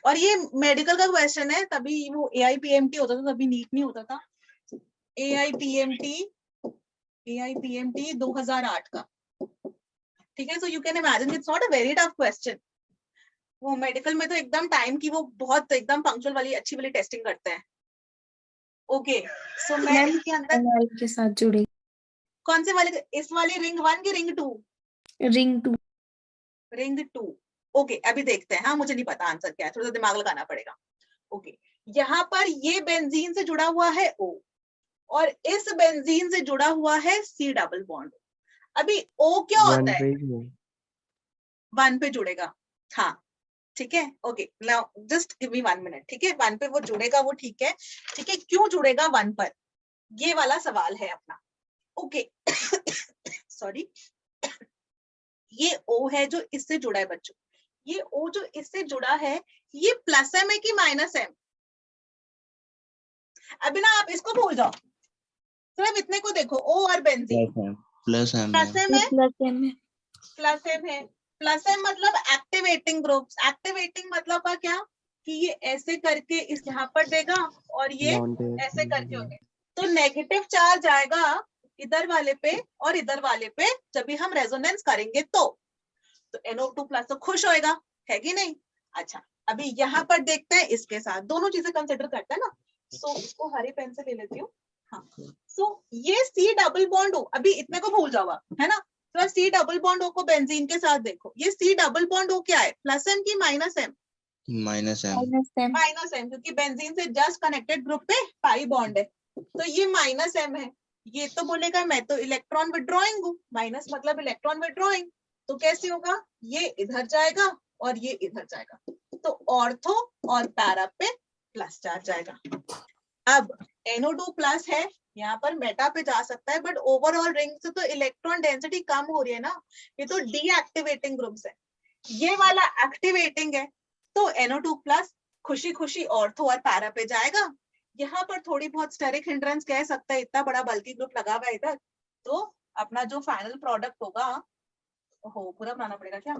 और ये मेडिकल का क्वेश्चन है, तभी वो AIPMT होता था, तभी नीट नहीं होता था। AIPMT 2008 का, ठीक है, so you can imagine it's not a very tough question. वो मेडिकल में तो एकदम टाइम की वो बहुत एकदम पंक्चुअल वाली अच्छी वाली टेस्टिंग करते हैं। ओके, सो मैं इसके अंदर के साथ जुड़े, कौन से वाले, इस वाले रिंग 1 की रिंग 2? रिंग 2। रिंग 2, ओके, अभी देखते हैं। हाँ, मुझे नहीं पता आंसर क्या है, थोड़ा सा दिमाग लगाना पड़ेगा। ओके, यहाँ पर ये बेंजीन से जुड़ा हुआ है O, और इस बेंजीन से जुड़ा हुआ है C डबल बॉन्ड। अभी O क्या होता 1 है? पेज में 1 पे जुड़ेगा, हाँ, ठीक है, okay, now just give me 1 minute, ठीक है, 1 पे वो जुड़ेगा, वो ठीक है, ठीक है, क्यों जुड़ेगा 1 पर, ये वाला सवाल है अपना। ओके, सॉरी, ये O है जो इससे जुड़ा है बच्चों, ये O जो इससे जुड़ा है, ये प्लस M है कि माइनस M? अभी ना आप इसको भूल जाओ, सिर्फ इतने को देखो, O और benzene plus M plus ma'am. M है, प्लस एम है। प्लस एम है। प्लस एम मतलब एक्टिवेटिंग ग्रुप्स, एक्टिवेटिंग मतलब का क्या कि ये ऐसे करके इस यहाँ पर देगा और ये Bonded. ऐसे करके होंगे, तो नेगेटिव चार्ज आएगा इधर वाले पे और इधर वाले पे जब भी हम रेजोनेंस करेंगे तो NO2 प्लस तो खुश होएगा, है कि नहीं। अच्छा अभी यहाँ पर देखते हैं इसके साथ दोनों चीजें कंसिडर करते हैं ना, सो इसको हरे पेन से ले लेती हूँ। हाँ सो ये C डबल बॉन्ड O, अभी इतने को भूल जाओ आप, है ना। तो C डबल बॉन्ड O को बेंजीन के साथ देखो, ये C डबल बॉन्ड O क्या है, प्लस एम की minus M, minus M. Minus M. Minus M, क्योंकि बेंजीन से जस्ट कनेक्टेड ग्रुप पे पाई बॉन्ड है, तो ये माइनस एम है। ये तो बोलेगा मैं तो इलेक्ट्रॉन विड्रॉइंग हूँ, माइनस मतलब इलेक्ट्रॉन विड्रॉइंग, तो कैसे होगा, ये इधर जाएगा और ये इधर जाएगा, तो ऑर्थो और पैरा पे प्लस चार्ज जाएगा। अब NO2 प्लस है, यहाँ पर मेटा पे जा सकता है, बट ओवरऑल रिंग से तो इलेक्ट्रॉन डेंसिटी कम हो रही है ना, ये तो डीएक्टिवेटिंग ग्रुप्स है, ये वाला एक्टिवेटिंग है, तो NO2 प्लस खुशी खुशी ऑर्थो और पैरा पे जाएगा। यहाँ पर थोड़ी बहुत स्टेरिक हिंड्रेंस कह सकता है, इतना बड़ा बल्कि ग्रुप लगा हुआ है इधर, तो अपना जो फाइनल प्रोडक्ट होगा, हो पूरा बनाना पड़ेगा क्या,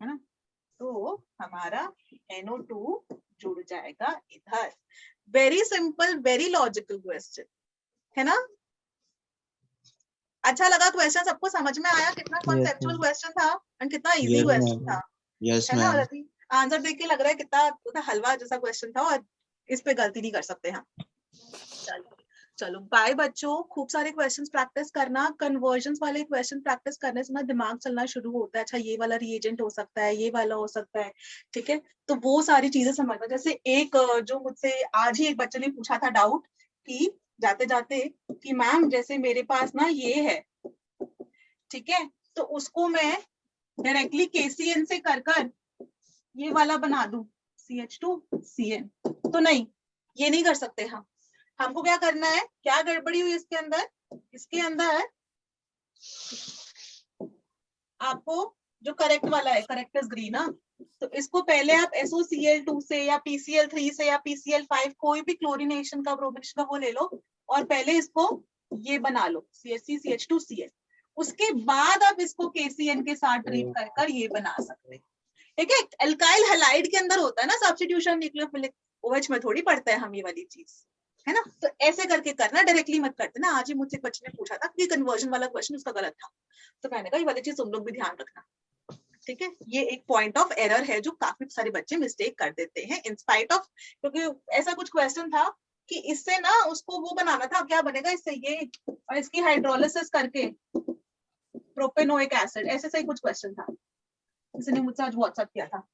है ना, तो हमारा NO2 जुड़ जाएगा इधर। Very simple, very logical question, है ना। अच्छा लगा क्वेश्चन, सबको समझ में आया, कितना कॉन्सेप्चुअल क्वेश्चन था और कितना इजी Yes, क्वेश्चन ma'am. था, यस है ना। मैम। आंसर देख के लग रहा है कितना हलवा जैसा क्वेश्चन था और इस पे गलती नहीं कर सकते हम। चलो चलो बाय बच्चों, खूब सारे क्वेश्चंस प्रैक्टिस करना, कन्वर्जंस वाले क्वेश्चन प्रैक्टिस करने से ना दिमाग चलना शुरू होता है, अच्छा ये वाला रिएजेंट हो सकता है, ये वाला हो सकता है, ठीक है, तो वो सारी चीजें समझना। जैसे एक जो मुझसे आज ही एक बच्चे ने पूछा था डाउट कि जाते जाते कि मैम जैसे मेरे पास ना ये है, ठीक है, तो उसको मैं डायरेक्टली KCN से कर ये वाला बना दूं CH2CN, तो नहीं, ये नहीं कर सकते हम। हमको क्या करना है, क्या गड़बड़ी हुई इसके अंदर, इसके अंदर आपको जो करेक्ट वाला है, करेक्ट इज ग्रीन ना, तो इसको पहले आप SOCl2 से या PCl3 से या PCl5 कोई भी क्लोरीनेशन का ब्रोमिनेशन का वो ले लो और पहले इसको ये बना लो CH3 CH2Cl, उसके बाद आप इसको KCN के साथ ट्रीट कर ये बना सकते हैं, ठीक है। एल्काइल हैलाइड के अंदर होता है ना सब्स्टिट्यूशन न्यूक्लियोफिलिक, OH में थोड़ी पड़ता है हम ये वाली चीज, है ना। तो ऐसे करके करना, डायरेक्टली मत करते ना। आज ही मुझसे एक बच्चे ने पूछा था कि कन्वर्जन वाला क्वेश्चन उसका गलत था, तो मैंने कहा ये वाली चीज तुम लोग भी ध्यान रखना, ठीक है। ये एक पॉइंट ऑफ एरर है जो काफी सारे बच्चे मिस्टेक कर देते हैं इन स्पाइट ऑफ, क्योंकि ऐसा कुछ क्वेश्चन था कि इससे ना उसको वो बनाना था, क्या बनेगा इससे ये, और इसकी हाइड्रोलिसिस करके प्रोपेनोइक एसिड, ऐसे से कुछ क्वेश्चन था, किसी ने मुझसे आज व्हाट्सएप किया था,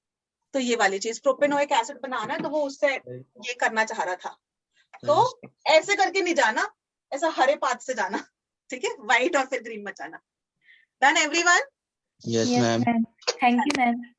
तो ये वाली चीज प्रोपेनोइक एसिड बनाना है, तो वो उससे ये करना चाह रहा था, तो ऐसे करके नहीं जाना, ऐसा हरे पाथ से जाना, ठीक है, व्हाइट और फिर ग्रीन मत जाना। Done everyone? Yes ma'am. Thank you ma'am.